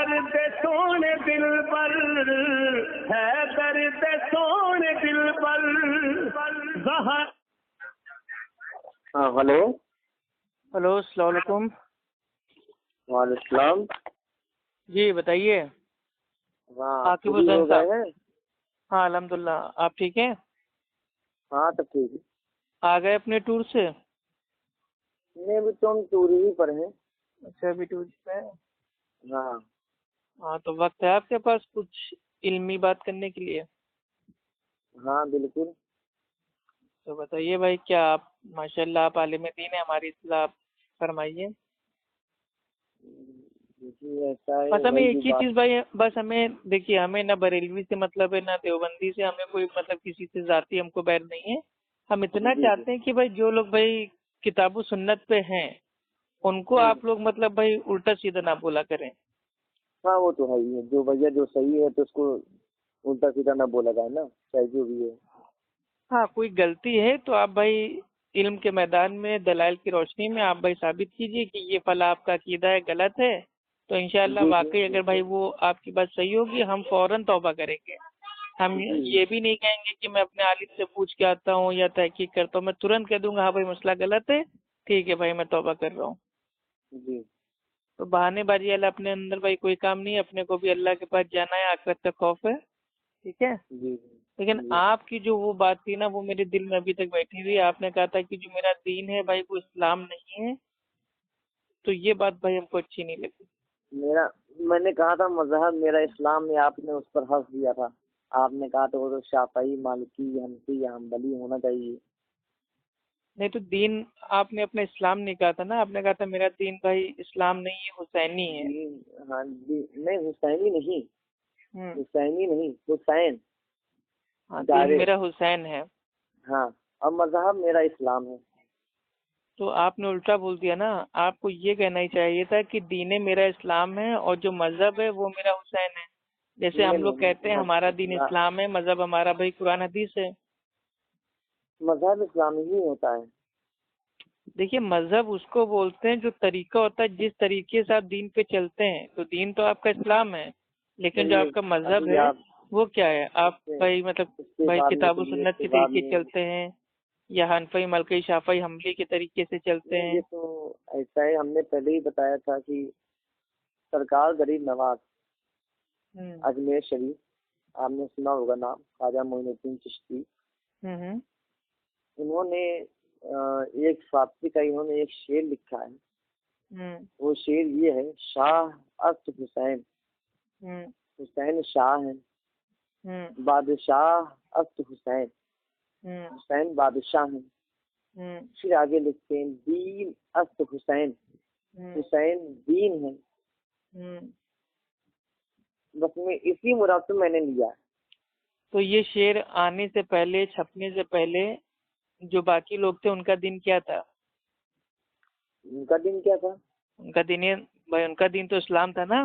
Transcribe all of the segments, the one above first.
درد سونے دل پر، ہے درد سونے دل پر زہر۔ ہاں ہلو ہلو، السلام علیکم۔ وعلیکم السلام۔ جی بتائیے۔ ہاں عاقب پوری ہو حسین گئے صاحب۔ ہیں؟ ہاں الحمدللہ، آپ ٹھیک ہیں؟ ہاں تب ٹھیک ہے۔ آ گئے اپنے ٹور سے؟ نہیں ابھی تو ہم ٹوری ہی پر ہیں۔ اچھا ابھی ٹور پہ ہیں۔ ہاں ہاں تو وقت ہے آپ کے پاس کچھ علمی بات کرنے کے لیے؟ ہاں بالکل۔ تو بتائیے بھائی، کیا آپ ماشاءاللہ آپ عالم دین ہیں، ہماری اصلاح فرمائیے۔ جی ایسا ہے، بس ہمیں وہی ایک ہی بات۔ چیز بھائی، بس ہمیں دیکھیے، ہمیں نہ بریلوی سے مطلب ہے نہ دیوبندی سے، ہمیں کوئی مطلب کسی سے ذاتی ہم کو بیر نہیں ہے۔ ہم اتنا جی چاہتے ہیں کہ بھائی جو لوگ بھائی کتاب و سنت پہ ہیں ان کو آپ لوگ مطلب بھائی الٹا سیدھا نہ بولا کریں۔ ہاں وہ تو ہے ہی ہے، جو بھیا جو صحیح ہے تو اس کو الٹا سیدھا نہ بولا جائے نا، چاہے جو بھی ہے۔ ہاں کوئی غلطی ہے تو آپ بھائی علم کے میدان میں دلائل کی روشنی میں آپ بھائی ثابت کیجئے کہ یہ فلاں آپ کا عقیدہ ہے، غلط ہے، تو انشاءاللہ جی واقعی جی اگر بھائی وہ آپ کی بات صحیح ہوگی ہم فوراً توبہ کریں گے۔ ہم جی یہ بھی نہیں کہیں گے کہ میں اپنے عالم سے پوچھ کے آتا ہوں یا تحقیق کرتا ہوں، میں ترنت کہہ دوں گا ہاں بھائی مسئلہ غلط ہے، ٹھیک ہے بھائی میں توبہ کر رہا ہوں۔ جی تو بہانے بازی والا اپنے اندر بھائی کوئی کام نہیں ہے، اپنے کو بھی اللہ کے پاس جانا ہے، آخرت کا خوف ہے، ٹھیک ہے۔ جی لیکن جی آپ کی جو وہ بات تھی نا وہ میرے دل میں ابھی تک بیٹھی ہوئی ہے۔ آپ نے کہا تھا کہ جو میرا دین ہے بھائی وہ اسلام نہیں ہے، تو یہ بات بھائی ہم کو اچھی نہیں لگی۔ میں نے کہا تھا مذہب میرا اسلام میں، آپ نے اس پر حرف دیا تھا۔ آپ نے کہا تو وہ تو شافعی مالکی حنفی یا حنبلی ہونا چاہیے۔ نہیں تو دین آپ نے اپنا اسلام نہیں کہا تھا نا، آپ نے کہا تھا میرا دین بھائی اسلام نہیں ہے، حسینی ہے۔ ہاں جی، نہیں حسینی نہیں، حسینی نہیں، حسین۔ ہاں دین میرا حسین ہے۔ ہاں اور مذہب میرا اسلام ہے۔ تو آپ نے الٹا بول دیا نا، آپ کو یہ کہنا ہی چاہیے تھا کہ دین میرا اسلام ہے اور جو مذہب ہے وہ میرا حسین ہے۔ جیسے ہم لوگ کہتے ہیں ہمارا دین اسلام ہے، مذہب ہمارا بھائی قرآن حدیث ہے۔ مذہب اسلام ہی ہوتا ہے۔ دیکھیے مذہب اس کو بولتے ہیں جو طریقہ ہوتا ہے، جس طریقے سے آپ دین پہ چلتے ہیں، تو دین تو آپ کا اسلام ہے، لیکن جو آپ کا مذہب ہے وہ کیا ہے؟ آپ بھائی مطلب بھائی کتاب و سنت کے طریقے چلتے ہیں یا حنفی مالکی شافعی حنبلی کے طریقے سے چلتے ہیں؟ یہ تو ایسا ہے، ہم نے پہلے ہی بتایا تھا کہ سرکار غریب نواز اجمیر شریف، آپ نے سنا ہوگا نام، خواجہ معین الدین چشتی، انہوں نے ایک فارسی کا انہوں نے ایک شعر لکھا ہے۔ وہ شعر یہ ہے، شاہ است حسین، حسین شاہ ہے، بادشاہ است حسین، حسین بادشاہ ہیں۔ پھر آگے لکھتے ہیں، دین است حسین، حسین دین ہے۔ بس میں اسی مراد سے میں نے لیا ہے۔ تو یہ شعر آنے سے پہلے، چھپنے سے پہلے جو باقی لوگ تھے ان کا دین کیا تھا؟ ان کا دین کیا تھا؟ ان کا دین بھائی ان کا دین تو اسلام تھا نا۔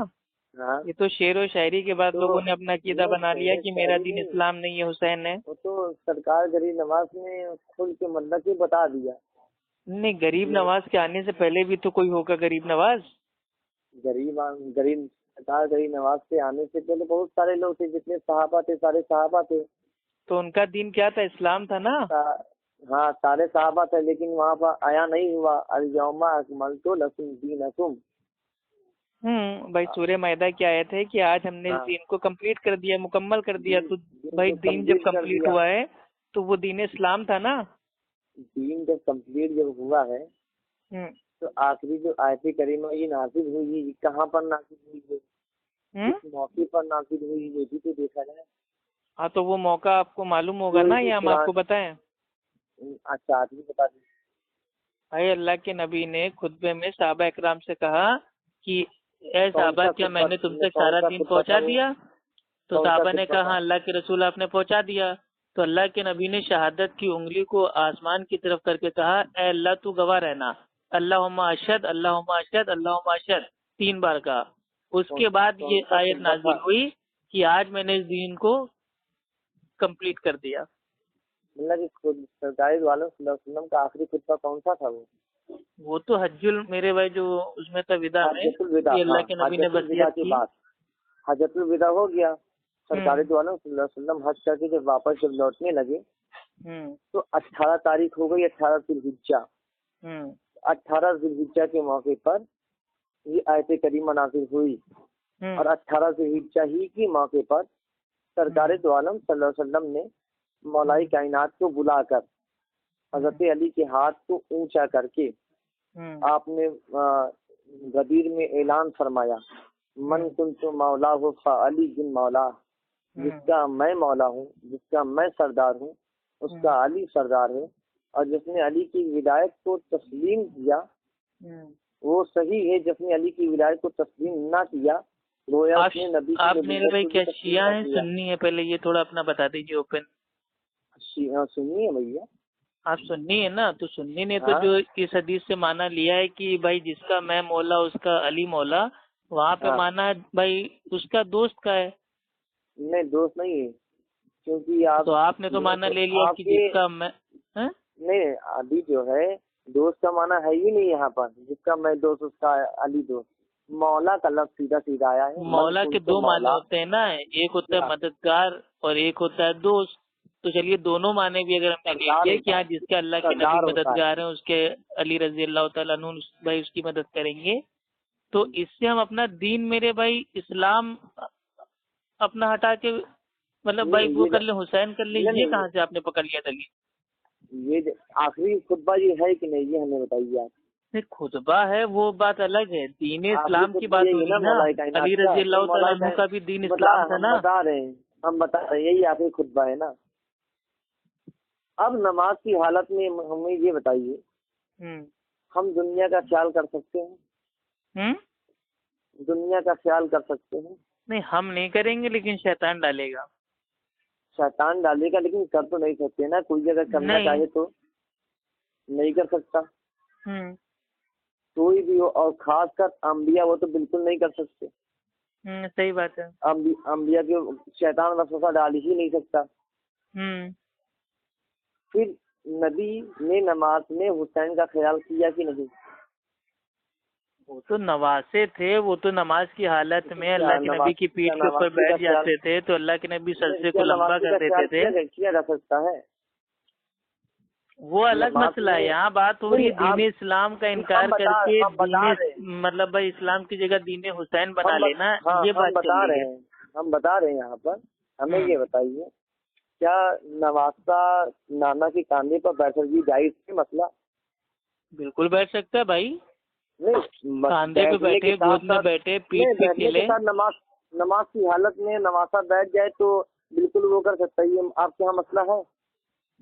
یہ تو شعر و شاعری کے بعد لوگوں نے اپنا عقیدہ بنا لیا کہ میرا دین اسلام نہیں ہے، حسین ہے۔ وہ تو سرکار غریب نواز نے کھل کے مطلب ہی بتا دیا۔ نہیں، غریب نواز کے آنے سے پہلے بھی تو کوئی ہوگا غریب نواز۔ سرکار غریب نواز کے آنے سے پہلے بہت سارے لوگ تھے، جتنے صحابہ تھے سارے صحابہ تھے۔ تو ان کا دین کیا تھا؟ اسلام تھا نا۔ ہاں سارے صحابہ تھے، لیکن وہاں پر آیا نہیں ہوا، الیوم اکملت لکم دینکم۔ بھائی سورہ مائدہ کی آیت ہے کہ آج ہم نے اس دین کو کمپلیٹ کر دیا، مکمل کر دیا۔ تو بھائی دین جب کمپلیٹ ہوا ہے تو وہ دین اسلام تھا نا۔ دین جب کمپلیٹ جب ہوا ہے تو آخری جو آیت کریمہ یہ نازل ہوئی، یہ کہاں پر نازل ہوئی ہے، کس موقع پر نازل ہوئی، یہ بھی تو دیکھا جائے۔ ہاں تو وہ موقع آپ کو معلوم ہوگا نا، یا ہم آپ کو بتائیں؟ اچھا آپ بھی بتا دیں۔ بھائی اللہ کے نبی نے خطبے میں صحابہ اکرام سے کہا کہ اے صحابہ کیا میں نے تم تک سارا دین پہنچا دیا؟ تو صحابہ نے کہا ہاں اللہ کے رسول آپ نے پہنچا دیا۔ تو اللہ کے نبی نے شہادت کی انگلی کو آسمان کی طرف کر کے کہا اے اللہ تو گواہ رہنا، اللہم اشہد اللہم اشہد اللہم اشہد 3 بار کہا۔ اس کے بعد یہ آیت نازل ہوئی کہ آج میں نے اس دین کو کمپلیٹ کر دیا۔ اللہ کی سرکاری والوں صلی اللہ علیہ وسلم کا آخری خطبہ کون سا تھا؟ وہ تو حج میرے بھائی جو اس میں تھا وداع میں، کہ اللہ کے نبی نے وصیت کی حجۃ الوداع ہو گیا، سرکار دو عالم صلی اللہ علیہ وسلم حج کر کے جب واپس لوٹنے لگے تو 18 تاریخ ہو گئی، 18 ذی الحجہ۔ 18 ذی الحجہ کے موقع پر یہ آیت کریمہ نازل ہوئی، اور 18 ذی الحجہ ہی کے موقع پر سرکار دو عالم صلی اللہ علیہ وسلم نے مولا کائنات کو بلا کر حضرت علی کے ہاتھ کو اونچا کر کے آپ نے غدیر میں اعلان فرمایا، من کنت مولا ہو فعلی بن مولا، جس کا میں مولا ہوں، جس کا میں سردار ہوں، اس کا علی سردار ہے، اور جس نے علی کی ولایت کو تسلیم کیا وہ صحیح ہے، جس نے علی کی ولایت کو تسلیم نہ کیا گویا اس نے نبی آپ میرے بھائی کیا شیعہ ہیں سنی ہے؟ پہلے یہ تھوڑا اپنا بتا دیجیے اوپن۔ سنی ہے بھیا، آپ سنی ہے نا؟ تو سنی نے تو جو اس حدیث سے مانا لیا ہے کہ بھائی جس کا میں مولا اس کا علی مولا، وہاں پہ مانا بھائی اس کا دوست کا ہے۔ نہیں دوست نہیں ہے، کیونکہ تو آپ نے تو مانا لے لیا کہ جس کا میں نہیں، ابھی جو ہے دوست کا مانا ہے ہی نہیں یہاں پر، جس کا میں دوست اس کا علی دوست۔ مولا کا لفظ سیدھا سیدھا آیا ہے۔ مولا کے دو معنی ہوتے ہیں نا، ایک ہوتا ہے مددگار اور ایک ہوتا ہے دوست۔ تو چلیے دونوں معنی بھی اگر ہم نے لے لیے کہ جس کے اللہ کے نبی مددگار ہیں، اس کے علی رضی اللہ تعالیٰ عنہ بھائی اس کی مدد کریں گے، تو اس سے ہم اپنا دین میرے بھائی اسلام اپنا ہٹا کے مطلب بھائی وہ کر لیں، حسین کر لیں، یہ کہاں سے آپ نے پکڑ لیا دلیل؟ یہ آخری خطبہ یہ ہے کہ نہیں، یہ ہمیں بتائیے آپ۔ خطبہ ہے وہ بات الگ ہے، دین اسلام کی بات ہوگی نا، علی رضی اللہ تعالیٰ عنہ کا بھی دین اسلام تھا نا۔ ہم بتا رہے ہیں یہی آخری خطبہ ہے نا۔ اب نماز کی حالت میں ہمیں یہ بتائیے، ہم دنیا کا خیال کر سکتے ہیں؟ دنیا کا خیال کر سکتے ہیں؟ نہیں ہم نہیں کریں گے، لیکن شیطان ڈالے گا۔ شیطان ڈالے گا، لیکن کر تو نہیں سکتے نا، کوئی اگر کرنا چاہے تو نہیں کر سکتا کوئی بھی ہو، اور خاص کر انبیاء وہ تو بالکل نہیں کر سکتے۔ صحیح بات ہے، انبیاء کے شیطان وسوسہ ڈال ہی نہیں سکتا۔ پھر نبی نے نماز میں حسین کا خیال کیا کہ نہیں؟ وہ تو نواسے تھے، وہ تو نماز کی حالت میں اللہ کے نبی کی پیٹھ کے اوپر بیٹھ جاتے تھے تو اللہ کے نبی سجدے کو لمبا کر دیتے تھے۔ کیا جا سکتا ہے، وہ الگ مسئلہ ہے۔ یہاں بات ہو رہی ہے دین اسلام کا انکار کر کے مطلب بھائی اسلام کی جگہ دین حسین بنا لینا، یہ بات بتا رہے ہیں۔ ہم بتا رہے ہیں یہاں پر، ہمیں یہ بتائیے کیا نواسہ نانا کے کاندھے پر بیٹھ بھی جائز ہے مسئلہ؟ بالکل بیٹھ سکتا ہے بھائی، کاندھے پہ بیٹھے، گود میں بیٹھے، پیٹھ پہ کھیلے۔ نماز کی حالت میں نواسہ بیٹھ جائے تو بالکل وہ کر سکتا ہے، یہ آپ کے یہاں مسئلہ ہے؟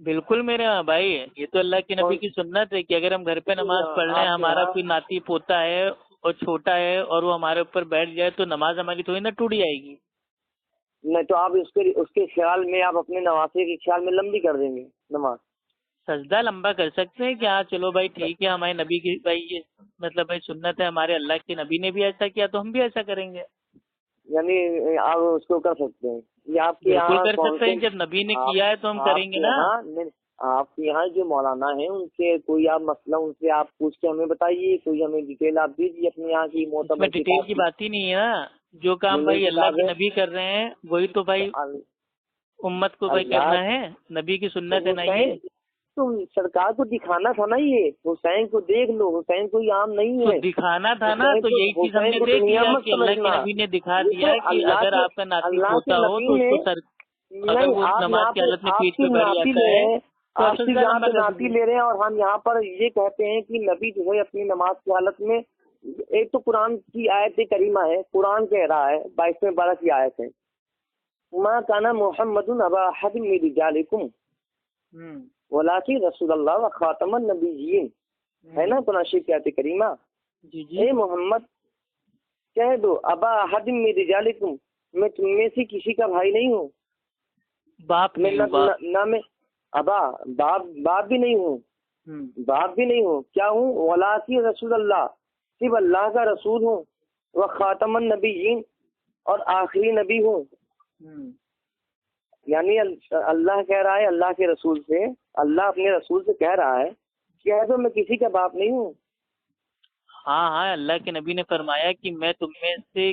بالکل میرے ہاں بھائی، یہ تو اللہ کے نبی کی سنت ہے کہ اگر ہم گھر پہ نماز پڑھ رہے ہیں، ہمارا کوئی ناتی پوتا ہے اور چھوٹا ہے اور وہ ہمارے اوپر بیٹھ جائے تو نماز ہماری تھوڑی نا ٹوٹ جائے گی۔ نہیں تو آپ اس کے خیال میں آپ اپنے نواسے کے خیال میں لمبی کر دیں گے نماز؟ سجدہ لمبا کر سکتے ہیں کہ ہاں چلو بھائی ٹھیک ہے، ہمارے نبی کی بھائی یہ مطلب بھائی سنت ہے، ہمارے اللہ کے نبی نے بھی ایسا کیا تو ہم بھی ایسا کریں گے۔ یعنی آپ اس کو کر سکتے ہیں، یہ آپ کے یہاں کر سکتے ہیں، جب نبی نے کیا ہے تو ہم کریں گے نا۔ آپ کے یہاں جو مولانا ہیں ان سے کوئی آپ مسئلہ ان سے آپ پوچھ کے ہمیں بتائیے، کوئی ہمیں ڈیٹیل آپ دیجیے اپنے یہاں کی معتبر ڈیٹیل کی بات ہی نہیں ہے نا، جو کام بھائی اللہ کے نبی کر رہے ہیں وہی تو بھائی امت کو بھائی کرنا ہے، نبی کی سنت ہے نا یہ۔ تو سرکار کو دکھانا تھا نا، یہ حسین کو دیکھ لو، حسین کوئی عام نہیں ہے، دکھانا تھا نا، تو یہی چیز ہم نے دیکھ لیا کہ اللہ کے نبی نے دکھا دیا کہ اگر آپ کا ناتی ہوتا ہو تو اس کو اگر وہ نماز کی حالت میں پیٹھ پہ بیٹھ جاتا ہے، آپ سے یہاں پہ ناطی لے رہے ہیں، اور ہم یہاں پر یہ کہتے ہیں کہ نبی جو ہے اپنی نماز کی حالت میں، ایک تو قرآن کی آیت کریمہ ہے، قرآن کہہ رہا ہے 22ویں پارہ کی آیت ہے، ما کان محمد ابا احد من رجالکم ولکن رسول اللہ و خاتم النبیین، ہے نا قرآن شریف کی آیت کریمہ۔ اے محمد کہہ دو ابا احد من رجالکم، میں تم میں سے کسی کا بھائی نہیں ہوں، باپ نہ میں ابا باپ بھی نہیں ہوں، باپ بھی نہیں ہوں، کیا ہوں؟ ولاکی رسول اللہ، صرف اللہ کا رسول ہوں، وہ خاتم النبیین، اور آخری نبی ہوں۔ یعنی اللہ کہہ رہا ہے اللہ کے رسول سے، اللہ اپنے رسول سے کہہ رہا ہے کہہ دو میں کسی کا باپ نہیں ہوں۔ ہاں اللہ کے نبی نے فرمایا کہ میں تم میں سے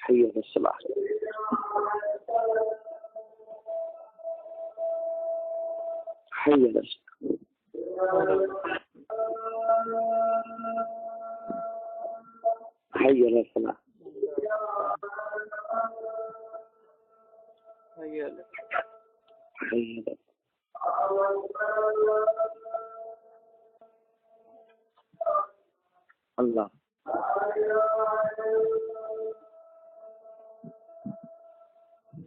حي على الصلاة. حي على الصلاة. حي على الصلاة. حي على الله.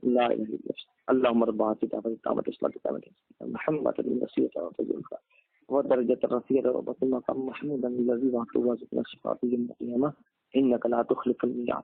لا إله إلا الله. اللهم رب هذه الدعوة التامة والصلاة التامة محمد الوسيلة والفضيلة ودرجة الرفيعة وبطن مقام محمودا الذي وعدته وارزقنا شفاعته يوم القيامة إنك لا تخلف الميعاد.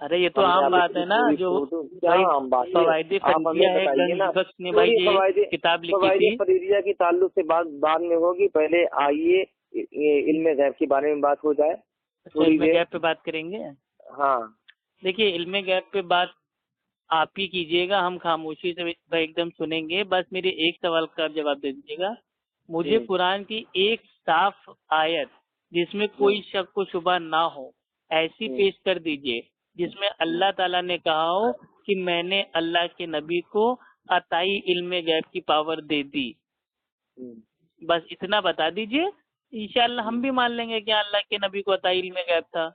ارے یہ تو عام بات ہے نا، جو فوائد فریدیہ ہے گنج بخش نے بھائی یہ کتاب لکھی تھی. فریدیہ کی تعلق سے بات بعد میں ہوگی، پہلے آئیے علم غیب کے بارے میں بات ہو جائے. علم غیب پہ بات کریں گے. ہاں دیکھیے علم غیب پہ بات آپ ہی کیجیے گا، ہم خاموشی سے ایک دم سنیں گے. بس میرے ایک سوال کا جواب دے دیجیے گا. مجھے قرآن کی ایک صاف آیت جس میں کوئی شک و شبہ نہ ہو ایسی پیش کر دیجیے جس میں اللہ تعالیٰ نے کہا ہو کہ میں نے اللہ کے نبی کو عطائی علم غیب کی پاور دے دی. بس اتنا بتا دیجیے، انشاءاللہ ہم بھی مان لیں گے کہ اللہ کے نبی کو عطائی علم غیب تھا.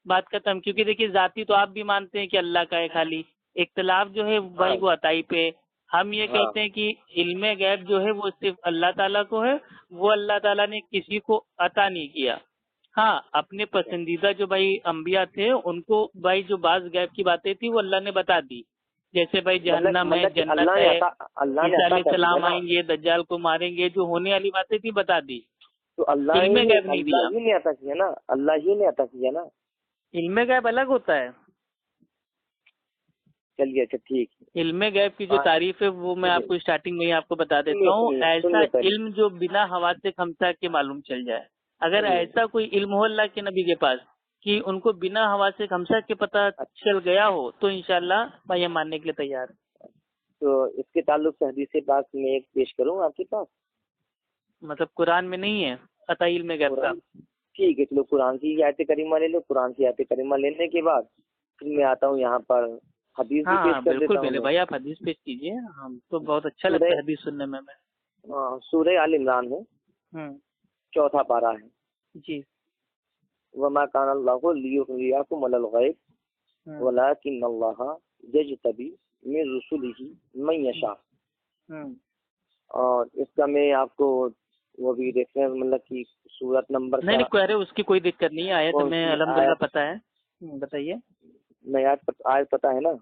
بات ختم. کیونکہ دیکھیے ذاتی تو آپ بھی مانتے ہیں کہ اللہ کا ہے، خالی اختلاف جو ہے بھائی وہ عطائی پہ. ہم یہ کہتے ہیں کہ علم غیب جو ہے وہ صرف اللہ تعالیٰ کو ہے، وہ اللہ تعالیٰ نے کسی کو عطا نہیں کیا. ہاں اپنے پسندیدہ جو بھائی انبیاء تھے ان کو بھائی جو بعض غیب کی باتیں تھی وہ اللہ نے بتا دی، جیسے بھائی جہنم ہے، جنت ہے، عیسیٰ علیہ السلام آئیں گے، دجال کو ماریں گے، جو ہونے والی باتیں تھی بتا دی. تو اللہ علم غیب نہیں دیا. اللہ ہی نے عطا کیا نا، اللہ ہی نے عطا کیا نا. علم غیب الگ ہوتا ہے. چلیے اچھا ٹھیک. علم غیب کی جو تعریف ہے وہ میں آپ کو اسٹارٹنگ میں ہی آپ کو بتا دیتا ہوں. ایسا علم جو بنا حواس خمسہ کے معلوم چل جائے. اگر ایسا کوئی علم ہو اللہ کے نبی کے پاس کہ ان کو بنا حواس خمسہ کے پتہ چل گیا ہو تو انشاءاللہ میں یہ ماننے کے لیے تیار ہوں. تو اس کے تعلق سے حدیث پاک میں ایک پیش کروں آپ کے پاس. مطلب قرآن میں نہیں ہے عطائی علم غیب کا؟ ٹھیک ہے چلو قرآن کی آیت کریمہ لے لو. قرآن کی آیت کریمہ لینے کے بعد پھر میں آتا ہوں یہاں پر حدیث بھی پیش کر دیتا ہوں. پہلے بھائی آپ حدیث پیش کیجیے، ہم تو بہت اچھا لگتا ہے حدیث سننے میں. سورہ آل عمران ہے، 4 پارہ ہے. جی. وما كان الله ليطلعكم على الغيب ولكن الله يجتبي من رسله من يشاء. اور اس کا میں آپ کو وہ بھی دیکھ رہے ہیں مطلب کہ سورت نمبر نہیں کہہ رہے اس کی کوئی دقت نہیں ہے. آیت میں الحمدللہ پتہ ہے. بتائیے. میں آیت پتہ ہے نا؟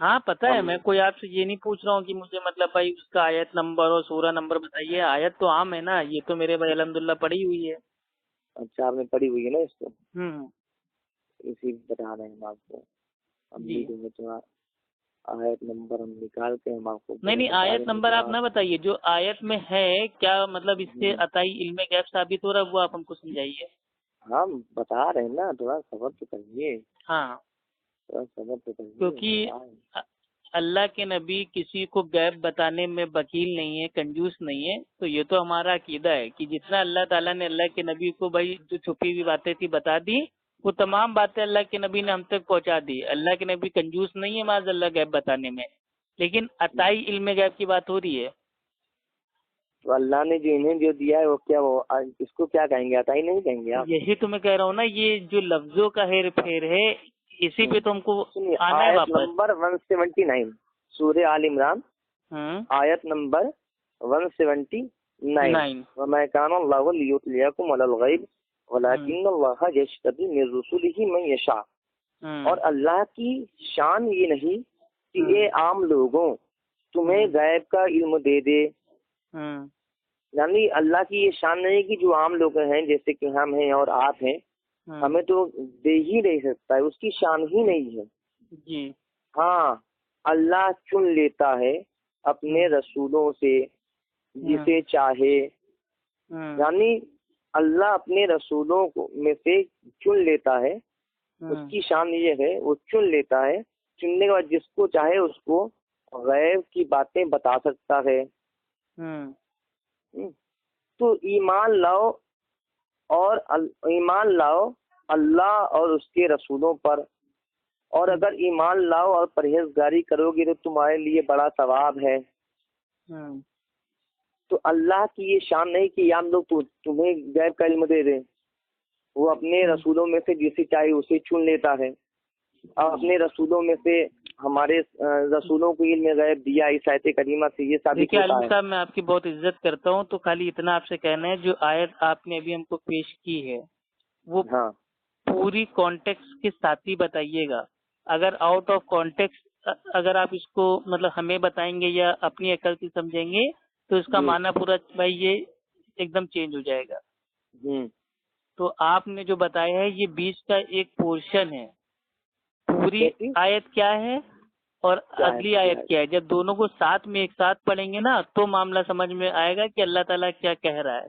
ہاں پتہ ہے. میں کوئی آپ سے یہ نہیں پوچھ رہا ہوں کہ مجھے مطلب بھائی اس کا آیت نمبر اور سورہ نمبر بتائیے. آیت تو عام ہے نا، یہ تو میرے بھائی الحمدللہ پڑھی ہوئی ہے. اچھا آپ نے پڑھی ہوئی ہے نا اس کو؟ اسی بتا رہے ہیں آپ کو. آیت نمبر ہم نکال کے ہم آپ کو نہیں آیت نمبر آپ نہ بتائیے، جو آیت میں ہے کیا مطلب اس سے عطائی علم غیب ثابت ہو رہا ہے وہ آپ ہم کو سمجھائیے. ہم بتا رہے ہیں نا، تھوڑا صبر تو کریے. ہاں تھوڑا صبر تو کریے. کیونکہ اللہ کے نبی کسی کو غیب بتانے میں وکیل نہیں ہے، کنجوس نہیں ہے. تو یہ تو ہمارا عقیدہ ہے کہ جتنا اللہ تعالیٰ نے اللہ کے نبی کو بھائی جو چھپی ہوئی باتیں تھی بتا دی، وہ تمام باتیں اللہ کے نبی نے ہم تک پہنچا دی. اللہ کے نبی کنجوس نہیں ہے معاذ اللہ غیب بتانے میں. لیکن عطائی علم غیب کی بات ہو رہی ہے. تو اللہ نے جو انہیں جو دیا ہے وہ کیا، وہ اس کو کیا کہیں گے؟ عطائی نہیں کہیں گے آپ؟ یہی تو میں کہہ رہا ہوں نا، یہ جو لفظوں کا ہیر پھیر ہے اسی پہ تو ہم کو آنا ہے واپس. نمبر 179 سورہ آل عمران، آیت نمبر 179. وما كان الله ليطلعكم على الغيب ولكن الله يجتبي من رسله من يشاء. اور اللہ کی شان یہ نہیں کہ یہ عام لوگوں تمہیں غیب کا علم دے دے. یعنی اللہ کی یہ شان نہیں کہ جو عام لوگ ہیں جیسے کہ ہم ہیں اور آپ ہیں ہمیں تو دے ہی نہیں سکتا ہے، اس کی شان ہی نہیں ہے. جی ہاں اللہ چن لیتا ہے اپنے رسولوں سے جسے چاہے. یعنی اللہ اپنے رسولوں میں سے چن لیتا ہے، اس کی شان یہ ہے وہ چن لیتا ہے. چننے کے بعد جس کو چاہے اس کو غیب کی باتیں بتا سکتا ہے. تو ایمان لاؤ اللہ اور اس کے رسولوں پر. اور اگر ایمان لاؤ اور پرہیزگاری کرو گے تو تمہارے لیے بڑا ثواب ہے. تو اللہ کی یہ شان نہیں کہ ہم لوگ تمہیں غیب کا علم دے دیں. وہ اپنے رسولوں میں سے جسے چاہے اسے چن لیتا ہے، اور اپنے رسولوں میں سے ہمارے رسولوں کو علم غیب دیا اس آیت کریمہ سے. یہ ثابت ہوتا ہے. صاحب میں آپ کی بہت عزت کرتا ہوں، تو خالی اتنا آپ سے کہنا ہے جو آیت آپ نے ابھی ہم کو پیش کی ہے وہ پوری کانٹیکسٹ کے ساتھ ہی بتائیے گا. اگر آؤٹ آف کانٹیکسٹ اگر آپ اس کو مطلب ہمیں بتائیں گے یا اپنی عقل سے سمجھیں گے تو اس کا معنی پورا بھائی یہ ایک دم چینج ہو جائے گا. تو آپ نے جو بتایا ہے یہ بیچ کا ایک پورشن ہے. پوری آیت کیا ہے اور اگلی آیت کیا ہے، جب دونوں کو ساتھ میں ایک ساتھ پڑھیں گے نا تو معاملہ سمجھ میں آئے گا کہ اللہ تعالیٰ کیا کہہ رہا ہے.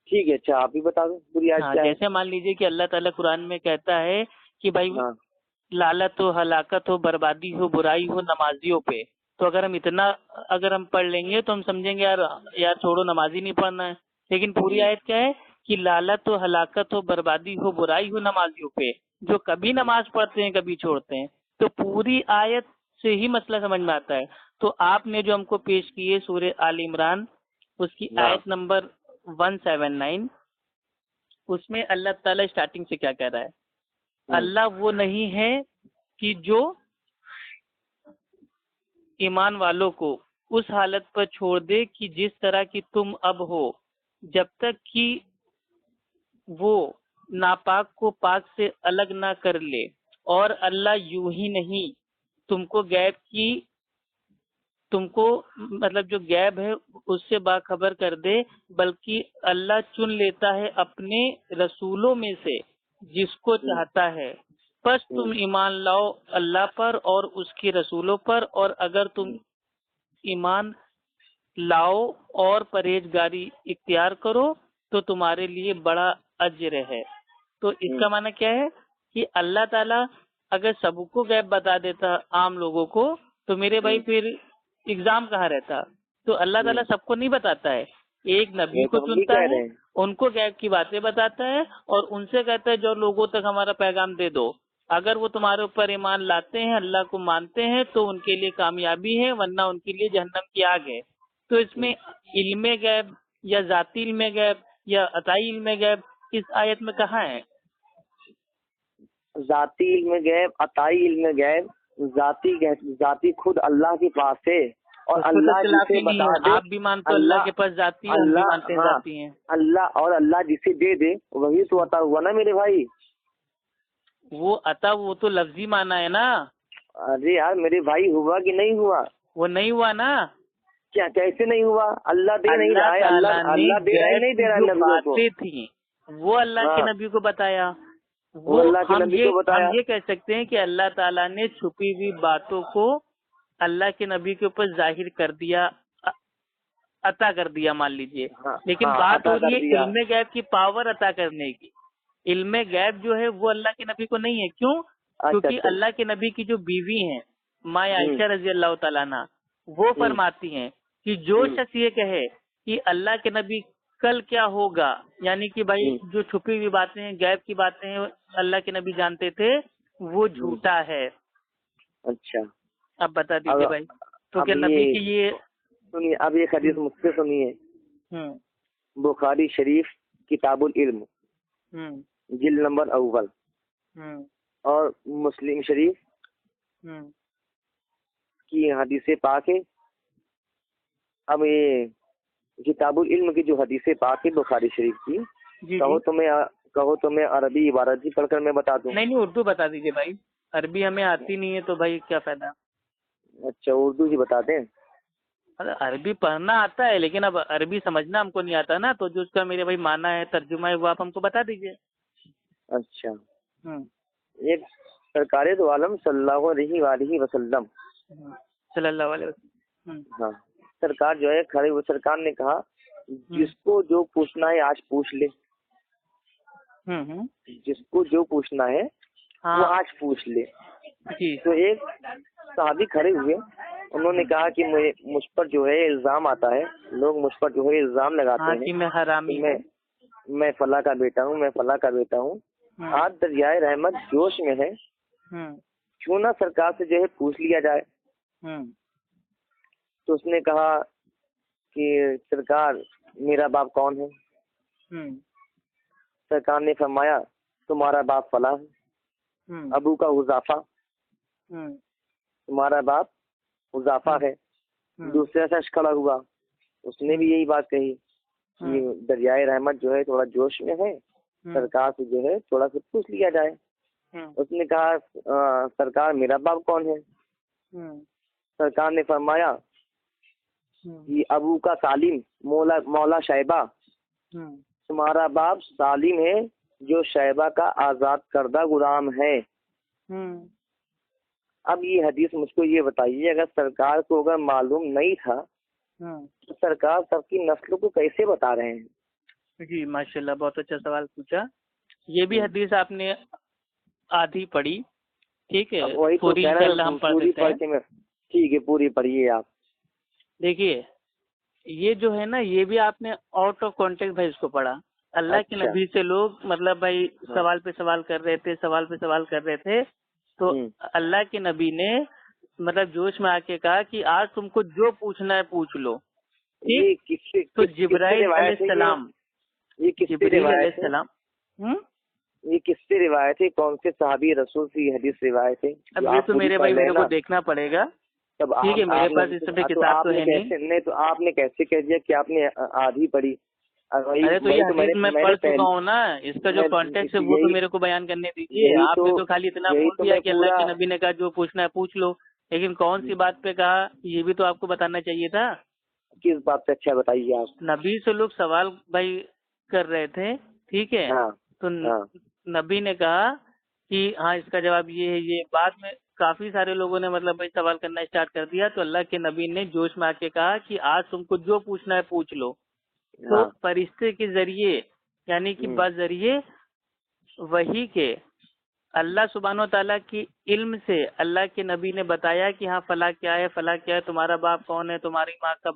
ٹھیک ہے، اچھا آپ بھی بتا دو پوری آیت کیا ہے. جیسے مان لیجیے کہ اللہ تعالیٰ قرآن میں کہتا ہے کہ بھائی لالت ہو، ہلاکت ہو، بربادی ہو، برائی ہو نمازیوں پہ. تو اگر ہم اتنا پڑھ لیں گے تو ہم سمجھیں گے یار چھوڑو، نماز ہی نہیں پڑھنا ہے. لیکن پوری آیت کیا ہے کہ لالت ہو، ہلاکت ہو، بربادی ہو، برائی ہو نمازیوں پہ جو کبھی نماز پڑھتے ہیں کبھی چھوڑتے ہیں. تو پوری آیت سے ہی مسئلہ سمجھ میں آتا ہے. تو آپ نے جو ہم کو پیش کی ہے سورہ آل عمران اس کی آیت نمبر 179، اس میں اللہ تعالیٰ اسٹارٹنگ سے کیا کہہ رہا ہے؟ اللہ وہ نہیں ہے کہ جو ایمان والوں کو اس حالت پر چھوڑ دے کہ جس طرح کی تم اب ہو، جب تک کہ وہ ناپاک کو پاک سے الگ نہ کر لے. اور اللہ یوں ہی نہیں تم کو جو غیب ہے اس سے باخبر کر دے، بلکہ اللہ چن لیتا ہے اپنے رسولوں میں سے جس کو چاہتا ہے. بس تم ایمان لاؤ اللہ پر اور اس کے رسولوں پر، اور اگر تم ایمان لاؤ اور پرہیزگاری اختیار کرو تو تمہارے لیے بڑا اجر ہے. تو اس کا معنی کیا ہے کہ اللہ تعالیٰ اگر سب کو غیب بتا دیتا عام لوگوں کو تو میرے بھائی پھر اگزام کہاں رہتا. تو اللہ تعالیٰ سب کو نہیں بتاتا ہے، ایک نبی کو چنتا ہے، ان کو غیب کی باتیں بتاتا ہے اور ان سے کہتا ہے جو لوگوں تک ہمارا پیغام دے دو. اگر وہ تمہارے اوپر ایمان لاتے ہیں، اللہ کو مانتے ہیں تو ان کے لیے کامیابی ہے، ورنہ ان کے لیے جہنم کی آگ ہے. تو اس میں علم غیب یا ذاتی علم غیب یا عطائی علم غیب اس آیت میں کہاں ہے؟ ذاتی علم غیب، عطائی علم غیب، ذاتی خود اللہ کے پاس ہے. اور اللہ جسے بتا دے، آپ بھی مانتے اللہ کے پاس ذاتی، ہم بھی مانتے ہیں ذاتی ہیں. اللہ جسے دے دے وہی تو عطا ہوا نا میرے بھائی. وہ عطا وہ تو لفظی معنی ہے نا. ارے یار میرے بھائی ہوا کہ نہیں ہوا؟ وہ نہیں ہوا نا. کیا کیسے نہیں ہوا؟ اللہ دے نہیں رہا ہے، اللہ دے رہا ہے نہیں دے رہا ہے نبیوں کو. تھی وہ اللہ کے نبی کو بتایا. وہ اللہ کے نبی کو بتایا. ہم یہ کہہ سکتے ہیں کہ اللہ تعالیٰ نے چھپی ہوئی باتوں کو اللہ کے نبی کے اوپر ظاہر کر دیا، عطا کر دیا مان لیجئے. لیکن بات ہو رہی ہے علم غیب کی پاور عطا کرنے کی. علم غیب جو ہے وہ اللہ کے نبی کو نہیں ہے. کیوں؟ کیونکہ اللہ کے نبی کی جو بیوی ہیں ماں عائشہ رضی اللہ تعالیٰ عنہ، وہ فرماتی ہیں کہ جو شخص یہ کہے کہ اللہ کے نبی کل کیا ہوگا، یعنی کہ بھائی جو چھپی ہوئی باتیں ہیں، غیب کی باتیں ہیں اللہ کے نبی جانتے تھے، وہ جھوٹا ہے. اچھا اب بتا دیجیے بھائی. تو کیا نبی کی یہ سنیے، اب ایک حدیث مجھ سے سنیے. بخاری شریف کتاب العلم جلد نمبر اول اور مسلم شریف کی حدیث پاک ہے. اب یہ کتاب العلم کی جو حدیث پاک ہے بخاری شریف کی، کہو تو میں عربی عبارت ہی پڑھ کر میں بتا دوں. نہیں اردو بتا دیجیے بھائی، عربی ہمیں آتی نہیں ہے تو بھائی کیا فائدہ. اچھا اردو ہی بتا دیں. عربی پڑھنا آتا ہے لیکن اب عربی سمجھنا ہم کو نہیں آتا نا، تو جو اس کا میرے بھائی معنی ہے، ترجمہ ہے، وہ آپ ہم کو بتا دیجیے. اچھا ایک سرکار دو عالم صلی اللہ علیہ وسلم ہاں سرکار جو ہے کھڑے ہوئے، سرکار نے کہا جس کو جو پوچھنا ہے آج پوچھ لے. جس کو جو پوچھنا ہے وہ آج پوچھ لے. تو ایک صحابی کھڑے ہوئے، انہوں نے کہا کہ مجھ پر جو ہے الزام آتا ہے، لوگ مجھ پر جو ہے الزام لگاتے ہیں کہ میں فلاں کا بیٹا ہوں، میں فلاں کا بیٹا ہوں. آج دریائے رحمت جوش میں ہے، کیوں نہ سرکار سے جو ہے پوچھ لیا جائے. تو اس نے کہا کہ سرکار میرا باپ کون ہے؟ سرکار نے فرمایا تمہارا باپ فلاں ہے، ابو کا حذافہ، تمہارا باپ حذافہ ہے. دوسرا شخص کھڑا ہوا، اس نے بھی یہی بات کہی کہ دریائے رحمت جو ہے تھوڑا جوش میں ہے، سرکار سے جو ہے تھوڑا سا پوچھ لیا جائے. اس نے کہا سرکار میرا باپ کون ہے؟ سرکار نے فرمایا کہ ابو کا سالم مولا شیبہ، تمہارا باپ سالم ہے جو شیبہ کا آزاد کردہ غلام ہے. اب یہ حدیث مجھ کو یہ بتائیے، اگر سرکار کو اگر معلوم نہیں تھا تو سرکار سب کی نسلوں کو کیسے بتا رہے ہیں؟ جی ماشاءاللہ، بہت اچھا سوال پوچھا. یہ بھی حدیث آپ نے آدھی پڑھی، ٹھیک ہے، وہی پوری انشاءاللہ ہم پڑھ دیتے ہیں. ٹھیک ہے، پوری پڑھیے آپ. دیکھیے یہ جو ہے نا، یہ بھی آپ نے آؤٹ آف کانٹیکٹ بھائی اس کو پڑھا. اللہ کے نبی سے لوگ مطلب بھائی سوال پہ سوال کر رہے تھے، سوال پہ سوال کر رہے تھے، تو اللہ کے نبی نے مطلب جوش میں آ کے کہا کہ آج تم کو جو پوچھنا ہے پوچھ لو. تو جبرائیل علیہ السلام، یہ کس جبرائیل علیہ السلام، یہ کس سے روایت ہے؟ کون سے صحابی رسول کی حدیث روایت ہے؟ اب یہ تو میرے بھائی میرے کو دیکھنا پڑے گا. ٹھیک ہے، میرے پاس اس طرح کتاب تو ہے نہیں. تو آپ نے کیسے کہہ دیا کہ آپ نے آدھی پڑھی؟ ارے تو یہ حدیث میں پڑھ چکا ہوں نا، اس کا جو کانٹیکٹ ہے وہ تو میرے کو بیان کرنے دیجیے. آپ نے تو خالی اتنا بول دیا کہ اللہ کے نبی نے کہا جو پوچھنا ہے پوچھ لو، لیکن کون سی بات پہ کہا یہ بھی تو آپ کو بتانا چاہیے تھا. کس بات پہ؟ اچھا بتائیے آپ. نبی سے لوگ سوال بھائی کر رہے تھے، ٹھیک ہے، تو نبی نے کہا کہ ہاں اس کا جواب یہ ہے. یہ بعد میں کافی سارے لوگوں نے مطلب بھائی سوال کرنا اسٹارٹ کر دیا، تو اللہ کے نبی نے جوش میں آ کے کہا کہ آج تم کو جو پوچھنا ہے پوچھ لو. تو فرشتے کے ذریعے یعنی کہ بذریعے وحی کے اللہ سبحانہ و تعالیٰ کی علم سے اللہ کے نبی نے بتایا کہ ہاں فلاں کیا ہے، فلاں کیا ہے، تمہارا باپ کون ہے، تمہاری ماں کا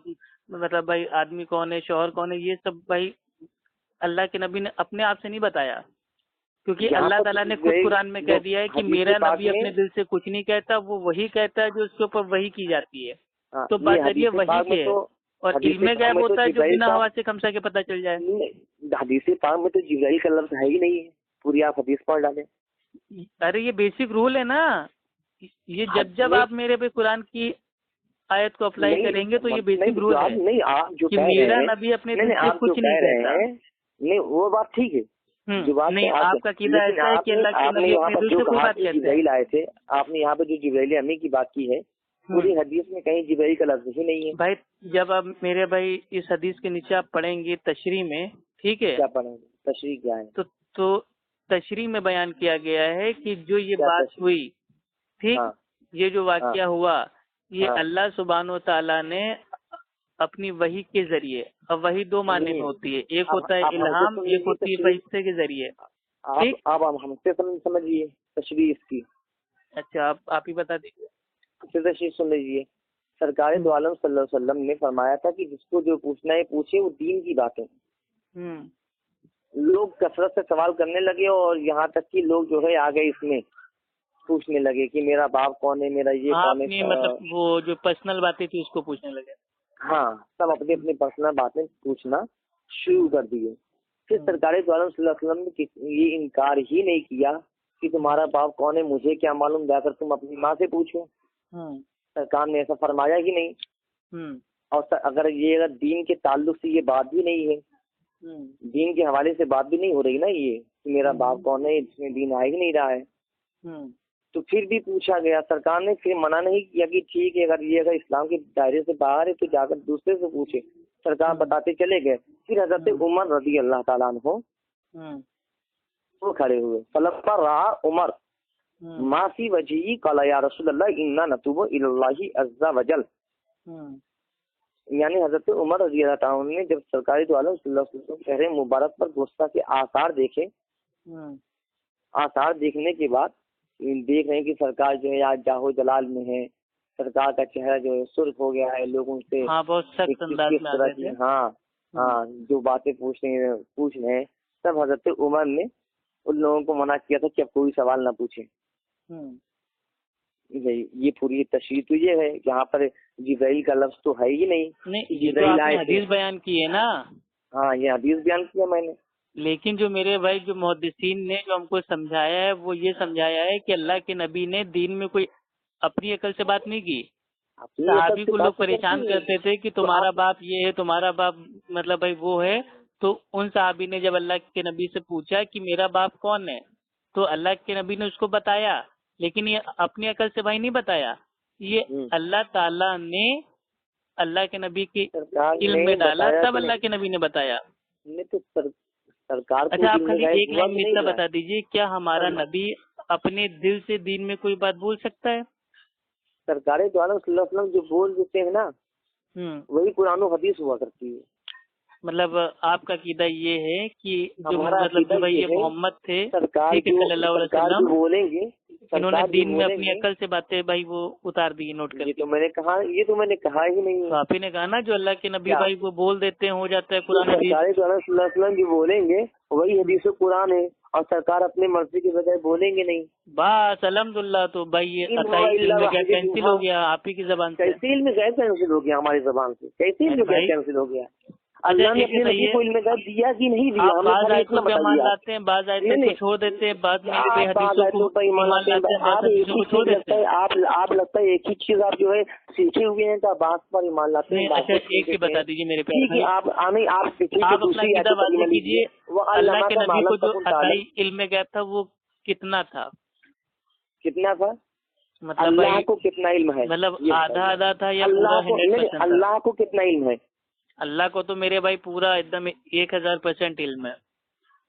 مطلب بھائی آدمی کون ہے، شوہر کون ہے. یہ سب بھائی اللہ کے نبی نے اپنے آپ سے نہیں بتایا، کیونکہ اللہ تعالیٰ نے خود قرآن میں کہہ دیا ہے کہ میرا نبی اپنے دل سے کچھ نہیں کہتا، وہ وہی کہتا ہے جو اس کے اوپر وحی کی جاتی ہے. تو بذریعے وحی کے اور علم غیب ہوتا ہے جو بنا ہوا سے کھمسا کے پتہ چل جائے. حدیث پاک میں تو جبرائیل کا لفظ ہے ہی نہیں ہے، پوری آپ حدیث پڑھ ڈالیں. ارے یہ بیسک رول ہے نا، یہ جب آپ میرے پہ قرآن کی آیت کو اپلائی کریں گے تو یہ بیسک رول ہے. نہیں آپ جو کہ میرا نبی اپنے دل سے کچھ نہیں کہتا. نہیں وہ بات ٹھیک ہے، نہیں آپ کا عقیدہ ایسا ہے کہ اللہ کے نبی اپنے دل سے کوئی بات کہتے ہیں. جبرائیل آئے تھے، آپ نے یہاں پہ جو جبرائیل امی کی بات کی ہے پوری حدیث میں کہیں جبرائیل کا لفظ ہی نہیں ہے. بھائی جب آپ میرے بھائی اس حدیث کے نیچے آپ پڑھیں گے تشریح میں، ٹھیک ہے، کیا پڑھیں گے؟ تشریح کیا ہے؟ تو تشریح میں بیان کیا گیا ہے کہ جو یہ بات ہوئی، ٹھیک، یہ جو واقعہ ہوا، یہ اللہ سبحانہ و تعالیٰ نے اپنی وحی کے ذریعے، اب وحی دو معنی میں ہوتی ہے، ایک ہوتا ہے الہام، ایک ہوتی ہے فرشتے کے ذریعے. آپ ہم سے سمجھیے تشریح اس کی. اچھا آپ ہی بتا دیجیے. تشریح سن لیجیے. سرکار دو عالم صلی اللہ علیہ وسلم نے فرمایا تھا کہ جس کو جو پوچھنا ہے پوچھے، وہ دین کی باتیں. لوگ کثرت سے سوال کرنے لگے اور یہاں تک کہ لوگ جو ہے آگے اس میں پوچھنے لگے کہ میرا باپ کون ہے، میرا یہ کون ہے، مطلب وہ جو پرسنل باتیں تھی اس کو پوچھنے لگے. ہاں سب اپنی اپنی پرسنل باتیں پوچھنا شروع کر دیے. پھر سرکار دو عالم صلی اللہ علیہ وسلم نے یہ انکار ہی نہیں کیا کہ تمہارا باپ کون ہے مجھے کیا معلوم، جا کر تم اپنی ماں سے پوچھو. سرکار نے ایسا فرمایا ہی نہیں. اور اگر دین کے تعلق سے یہ بات بھی نہیں ہے، دین کے حوالے سے بات بھی نہیں ہو رہی نا یہ کہ میرا باپ کون ہے، جس میں دین آ ہی نہیں رہا ہے، تو پھر بھی پوچھا گیا. سرکار نے پھر منع نہیں کیا کہ ٹھیک ہے اگر اسلام کے دائرے سے باہر ہے تو جا کر دوسرے سے پوچھے. سرکار بتاتے چلے گئے. پھر حضرت عمر رضی اللہ تعالیٰ عنہ وہ کھڑے ہوئے. فلما رأى عمر ما فی وجهه قال یا رسول اللہ انا نتوب الی اللہ عز وجل. یعنی حضرت عمر رضی اللہ تعالیٰ عنہ نے جب سرکار دو عالم صلی اللہ علیہ وسلم چہرے مبارک پر غصہ کے آثار دیکھے، آثار دیکھنے کے بعد دیکھ رہے ہیں کہ سرکار جو ہے آج جاہو جلال میں ہے، سرکار کا چہرہ جو ہے سرخ ہو گیا ہے، لوگوں سے بہت سخت انداز میں آ رہے تھے. جو باتیں پوچھ رہے ہیں تب حضرت عمر نے ان لوگوں کو منع کیا تھا کہ اب کوئی سوال نہ پوچھے. یہ پوری تشریح تو یہ ہے، یہاں پر جبرائیل کا لفظ تو ہے ہی نہیں. حدیث بیان کی ہے نا. ہاں یہ حدیث بیان کیا میں نے. لیکن جو میرے بھائی جو محدثین نے جو ہم کو سمجھایا ہے وہ یہ سمجھایا ہے کہ اللہ کے نبی نے دین میں کوئی اپنی عقل سے بات نہیں کی. صحابی کو لوگ پریشان کرتے تھے کہ تمہارا باپ یہ ہے، تمہارا باپ مطلب بھائی وہ ہے. تو ان صحابی نے جب اللہ کے نبی سے پوچھا کہ میرا باپ کون ہے تو اللہ کے نبی نے اس کو بتایا، لیکن یہ اپنی عقل سے بھائی نہیں بتایا، یہ اللہ تعالیٰ نے اللہ کے نبی کے علم میں ڈالا تب اللہ کے نبی نے بتایا. اچھا آپ خالی ایک لائن میں بتا دیجیے، کیا ہمارا نبی اپنے دل سے دین میں کوئی بات بول سکتا ہے؟ سرکار دو عالم صلی اللہ علیہ وسلم جو بول دیتے ہیں نا وہی قرآن و حدیث ہوا کرتی ہے. مطلب آپ کا عقیدہ یہ ہے کہ جو مطلب جو بھائی یہ محمد تھے صلی اللہ علیہ وسلم بولیں گے انہوں نے دین میں اپنی عقل سے باتیں بھائی وہ اتار دی نوٹ کر. یہ تو میں نے کہا ہی نہیں. تو آپ ہی نے کہا نا جو اللہ کے نبی بھائی وہ بول دیتے ہیں ہو جاتا ہے قرآن حدیث. سرکار صلی اللہ علیہ وسلم جو بولیں گے وہی حدیث و قرآن ہے اور سرکار اپنے مرضی کے بجائے بولیں گے نہیں. بس الحمدللہ. تو بھائی یہ عطائی علم غیب کینسل ہو گیا آپ ہی کی زبان سے. کیسے علم غیب کینسل ہو گیا ہماری زبان سے؟ کیسے علم غیب کینسل ہو گیا؟ اللہ نے اپنے نبی کو علم غیب دیا کہ نہیں دیا؟ بعض آیتوں پہ ایمان لاتے ہیں بعض آیتوں کو چھوڑ دیتے ہیں بعض میں حدیثوں کو ایمان لاتے ہیں بعض حدیثوں کو چھوڑ دیتے ہیں. آپ لگتا ہے ایک ہی چیز آپ جو ہے سیکھے ہوئے ہیں تو بات پر ایمان لاتے ہیں. اچھا ایک ہی بتا دیجیے میرے پہ. آپ اپنا عقیدہ واضح کیجیے. اللہ کے نبی کو جو عطائی علم غیب تھا وہ کتنا تھا؟ مطلب اللہ کو کتنا علم ہے؟ مطلب آدھا تھا یا پورا 100%؟ اللہ کو کتنا علم ہے؟ اللہ کو تو میرے بھائی پورا ایک دم 1000% علم ہے.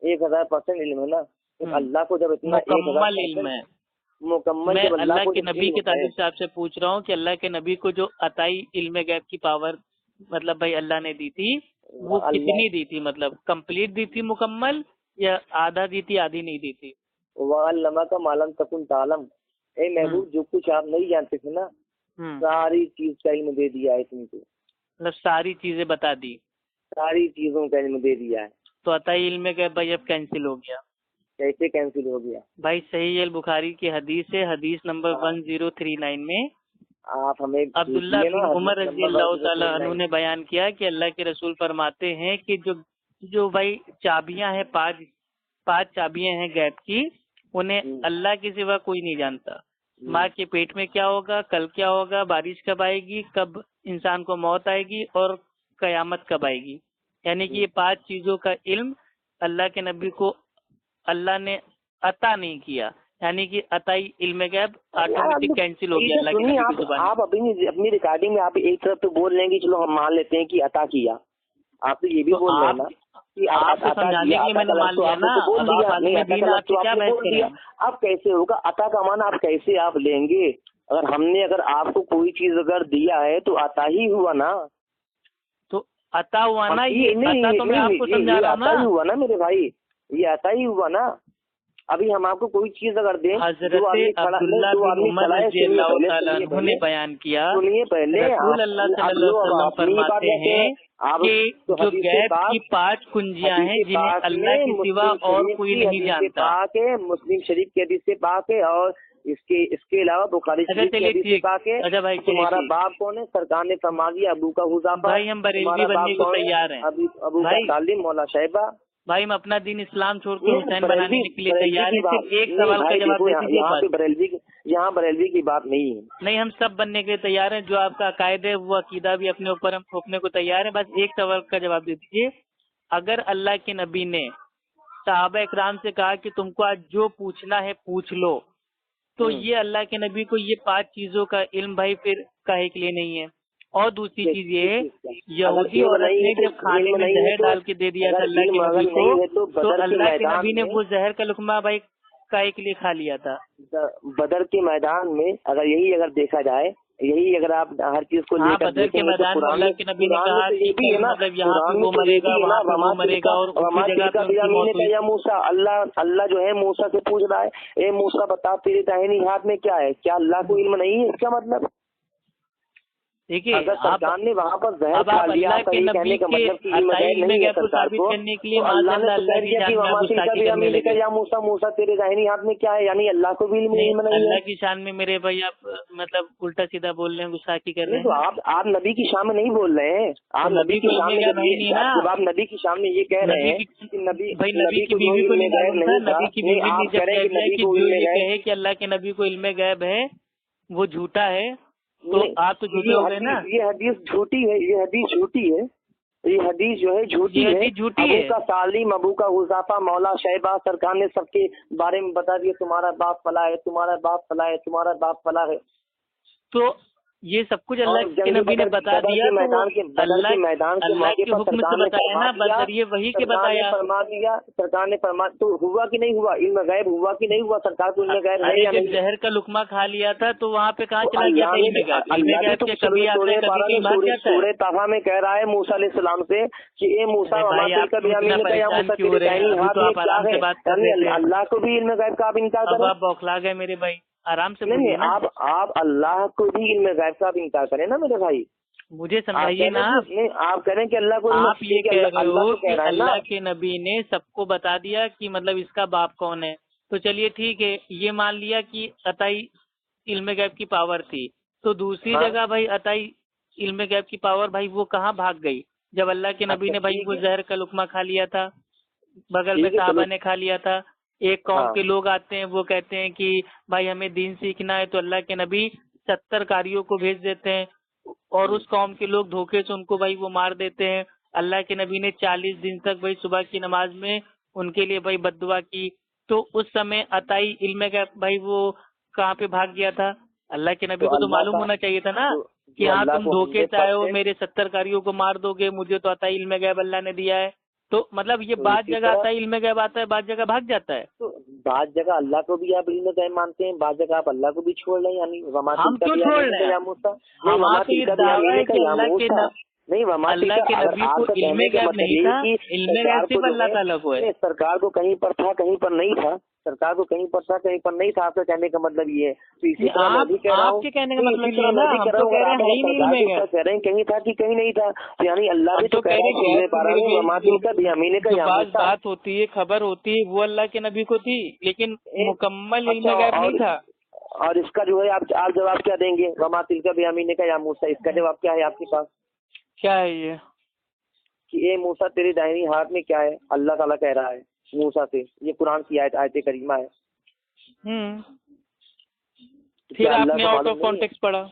1000% علم ہے نا. اللہ کو جب اتنا مکمل علم ہے. مکمل میں اللہ کے نبی کی تعریف سے آپ سے پوچھ رہا ہوں کہ اللہ کے نبی کو جو عطائی علم غیب کی پاور مطلب بھائی اللہ نے دی تھی وہ کتنی دی تھی؟ مطلب کمپلیٹ دی تھی مکمل یا آدھا دی تھی آدھی نہیں دی تھی؟ وَعَلَّمَكَ مَا لَمْ تَكُنْ تَعْلَمْ. اے محبوب جو کچھ آپ نہیں جانتے تھے نا ساری چیز کا علم دے دیا ہے تم کو. مطلب ساری چیزیں بتا دی. ساری چیزوں کا علم دے دیا ہے. تو عطائی علم غیب بھائی اب کینسل ہو گیا. کیسے کینسل ہو گیا بھائی؟ صحیح البخاری کی حدیث ہے حدیث نمبر 1039 میں آپ ہمیں عبداللہ بن عمر رضی اللہ تعالیٰ عنہ نے بیان کیا کہ اللہ کے رسول فرماتے ہیں کہ جو بھائی چابیاں ہیں پانچ چابیاں ہیں غیب کی انہیں اللہ کے سوا کوئی نہیں جانتا. ماں کے پیٹ میں کیا ہوگا، کل کیا ہوگا، بارش کب آئے گی، کب انسان کو موت آئے گی اور قیامت کب آئے گی. یعنی کہ یہ 5 چیزوں کا علم اللہ کے نبی کو اللہ نے عطا نہیں کیا. یعنی کہ عطائی علم غیب آٹومیٹک کینسل ہو گیا اللہ کے نبی کی زبان. آپ اپنی ریکارڈنگ میں آپ ایک طرف تو بول رہے ہیں کہ چلو ہم مان لیتے ہیں کہ عطا کیا. آپ تو یہ بھی بول رہے ہیں نا آپ کو سمجھانے کے لیے میں نے مان لیا نا. اب کیسے ہوگا عطا کا معنی آپ کیسے آپ لیں گے؟ اگر آپ کو کوئی چیز اگر دیا ہے تو عطا ہی ہوا نا. تو عطا ہوا نا. یہ تو میں آپ کو سمجھا رہا ہوں نا. ہوا نا میرے بھائی یہ عطا ہی ہوا نا. ابھی ہم آپ کو کوئی چیز اگر دیں حضرت عبداللہ بن عمر رضی اللہ تعالیٰ عنہ نے بیان کیا رسول اللہ صلی اللہ علیہ وسلم فرماتے ہیں کہ جو غیب کی 5 کنجیاں ہیں جنہیں اللہ کے سوا اور کوئی نہیں جانتا. مسلم شریف کی حدیث سے پاک ہے اور اس کے علاوہ بخاری شریف کی حدیث سے پاک ہے. تمہارا باپ کون ہے؟ سرکار نے فرما دیا ابو کا حذیفہ. بھائی ہم بریلوی بننے کو تیار ہیں. ابو کا تعلیم مولا شیبہ. بھائی ہم اپنا دین اسلام چھوڑ کے حسین بنانے کے لیے تیار ہیں. صرف ایک سوال کا جواب دے دیجیے. یہاں بریلوی کی بات نہیں ہے. نہیں ہم سب بننے کے لیے تیار ہیں. جو آپ کا عقائد ہے وہ عقیدہ بھی اپنے اوپر ہم تھوپنے کو تیار ہیں. بس ایک سوال کا جواب دے دیجیے. اگر اللہ کے نبی نے صحابہ اکرام سے کہا کہ تم کو آج جو پوچھنا ہے پوچھ لو تو یہ اللہ کے نبی کو یہ 5 چیزوں کا علم بھائی پھر کاہے کے لیے نہیں ہے؟ اور دوسری چیز یہ ہے یہودی عورت نے جب کھانے میں زہر ڈال کے دے دیا تھا اللہ کے نبی کو تو اللہ کے نبی نے وہ زہر کا لقمہ بھائی کاہے کے لیے کھا لیا تھا؟ بدر کے میدان میں اگر دیکھا جائے یہی اگر آپ ہر چیز کو لے کر بدر کے میدان میں اللہ کے نبی نے کہا کہ مطلب یہاں پہ وہ مرے گا وہاں پہ وہ مرے گا اور اسی جگہ پہ یا موسیٰ اللہ جو ہے موسیٰ سے پوچھ رہا ہے اے موسیٰ بتا تیرے داہنی ہاتھ میں کیا ہے؟ کیا اللہ کو علم نہیں ہے؟ اس کا مطلب دیکھیے سرکار نے وہاں پر زہر کھا لیا کے نبی کے عطائی علم غیب کو ثابت کرنے کے لیے یا موسیٰ تیرے داہنی ہاتھ میں کیا ہے؟ یعنی اللہ کو بھی علم نہیں ہے. اللہ کی شان میں میرے بھائی آپ مطلب الٹا سیدھا بول رہے ہیں گستاخی کر رہے ہیں. تو آپ نبی کی شان میں نہیں بول رہے ہیں. آپ نبی کی شان میں آپ نبی کی شان میں یہ کہہ رہے ہیں کہ نبی کی بیوی کو نبی کی بیوی نے جب کہہ دیا کہ جو یہ کہے کہ اللہ کے نبی کو علم غیب ہے وہ جھوٹا ہے تو آپ تو جھوٹے ہو گئے نا. یہ حدیث جھوٹی ہے. یہ حدیث جو ہے جھوٹی ہے. ابو کا تعلیم ابو کا حذیفہ مولا شیبہ سرکار نے سب کے بارے میں بتا دیا تمہارا باپ فلاں ہے تمہارا باپ فلاں ہے تمہارا باپ فلاں ہے. تو یہ سب کچھ اللہ کے نبی نے بتا دیا، اللہ کے حکم سے بتایا نا، بذریعہ وہی کے بتایا، فرما دیا سرکار نے فرما، تو ہوا کہ نہیں ہوا؟ علم غیب ہوا کہ نہیں ہوا؟ سرکار کو علم غیب ہے یا نہیں؟ زہر کا لقمہ کھا لیا تھا تو وہاں پہ کہاں چلا گیا تھا علم غیب؟ علم غیب کے کبھی آتا ہے کبھی کہیں بھاگ جاتا ہے۔ سورہ طٰہٰ میں کہہ رہا ہے موسیٰ علیہ السلام سے کہ اے موسیٰ اللہ کو بھی علم غیب کا آپ انکار کریں؟ آپ بوکھلا گئے میرے بھائی، آرام سے نہیں، آپ اللہ کو بھی علم غیب کا آپ انکار کریں نا میرے بھائی، مجھے سمجھائیے نا۔ آپ کہہ رہے ہیں کہ اللہ کو، آپ یہ کہہ رہے ہو کہ اللہ کے نبی نے سب کو بتا دیا کہ مطلب اس کا باپ کون ہے، تو چلیے ٹھیک ہے، یہ مان لیا کہ عطائی علم غیب کی پاور تھی، تو دوسری جگہ بھائی عطائی علم غیب کی پاور بھائی وہ کہاں بھاگ گئی جب اللہ کے نبی نے بھائی وہ زہر کا لقمہ کھا لیا تھا، بغل میں صحابہ نے کھا لیا تھا۔ ایک قوم کے لوگ آتے ہیں، وہ کہتے ہیں کہ بھائی ہمیں دین سیکھنا ہے، تو اللہ کے نبی 70 قاریوں کو بھیج دیتے ہیں، اور اس قوم کے لوگ دھوکے سے ان کو بھائی وہ مار دیتے ہیں۔ اللہ کے نبی نے 40 دن تک بھائی صبح کی نماز میں ان کے لیے بھائی بد دعا کی، تو اس سمے عطائی علم کا بھائی وہ کہاں پہ بھاگ گیا تھا؟ اللہ کے نبی کو تو معلوم ہونا چاہیے تھا نا کہ ہاں تم دھوکے سے آئے ہو، میرے 70 قاریوں کو مار دو گے، مجھے تو عطائی علم غیب اللہ نے دیا ہے۔ تو مطلب یہ بعض جگہ عطائی علم غیب آتا ہے، بعض جگہ بھاگ جاتا ہے۔ تو بعض جگہ اللہ کو بھی آپ علم غیب مانتے ہیں، بعض جگہ آپ اللہ کو بھی چھوڑ رہے ہیں، یعنی ہم کیوں چھوڑ رہے ہیں؟ ہمارا تو یہ دعویٰ ہے کہ اللہ کے نبی کو علم غیب نہیں تھا، علم غیب صرف اللہ تعالیٰ کو ہے۔ سرکار کو کہیں پر تھا کہیں پر نہیں تھا، سرکار کو کہیں پر تھا کہیں پر نہیں تھا، آپ کا کہنے کا مطلب یہ ہے۔ تو اسی طرح میں بھی کہہ رہا ہوں، آپ کے کہنے کا مطلب یہ ہے نا، ہم تو کہہ رہے ہیں علم غیب کہہ رہے ہیں کہیں تھا کہ کہیں نہیں تھا، یعنی اللہ بھی تو کہہ رہے ہیں بات ہوتی ہے، خبر ہوتی ہے، وہ اللہ کے نبی کو تھی، لیکن مکمل علم غیب نہیں تھا۔ اور اس کا جو ہے آپ جواب کیا دیں گے؟ وما تلک بیمینک یا موسیٰ، اس کا جواب کیا ہے آپ کے پاس؟ کیا ہے یہ کہ اے موسیٰ تیرے دائنی ہاتھ میں کیا ہے؟ اللہ تعالیٰ کہہ رہا ہے موسیٰ سے، یہ قرآن کی آیت کریمہ ہے۔ پھر آپ نے آؤٹ آف کانٹیکسٹ پڑھا؟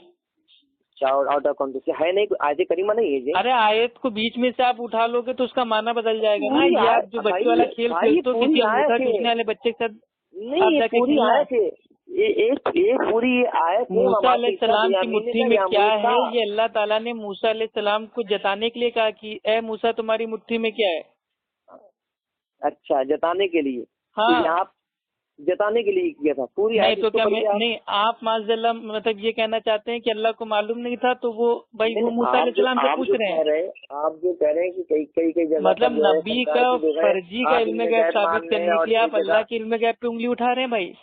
آؤٹ آف کانٹیکسٹ ہے نہیں، آیت کریمہ نہیں ہے جی۔ ارے آیت کو بیچ میں سے آپ اٹھا لو گے تو اس کا معنی بدل جائے گا نا۔ یہ آپ جو بچے والا کھیل کھیلتے ہو کسی انگوٹھا کھینچنے والے بچے کے ساتھ، نہیں پوری آیت ہے، ایک پوری آیت۔ موسیٰ علیہ السلام کی مٹھی میں کیا ہے؟ یہ اللہ تعالیٰ نے موسیٰ علیہ السلام کو جتانے کے لیے کہا کہ اے موسیٰ تمہاری مٹھی میں کیا ہے؟ اچھا، جتانے کے لیے؟ ہاں، آپ جتانے کے لیے کیا تھا پوری نہیں تو کیا نہیں آپ معاذ اللہ مطلب یہ کہنا چاہتے ہیں کہ اللہ کو معلوم نہیں تھا تو وہ بھائی وہ موسیٰ علیہ السلام سے پوچھ رہے ہیں؟ آپ جو کہہ رہے ہیں کہ کئی جگہ مطلب نبی کا فرضی کا علم غیب ثابت کرنے کے لیے آپ اللہ کے علم غیب پہ انگلی اٹھا رہے ہیں بھائی۔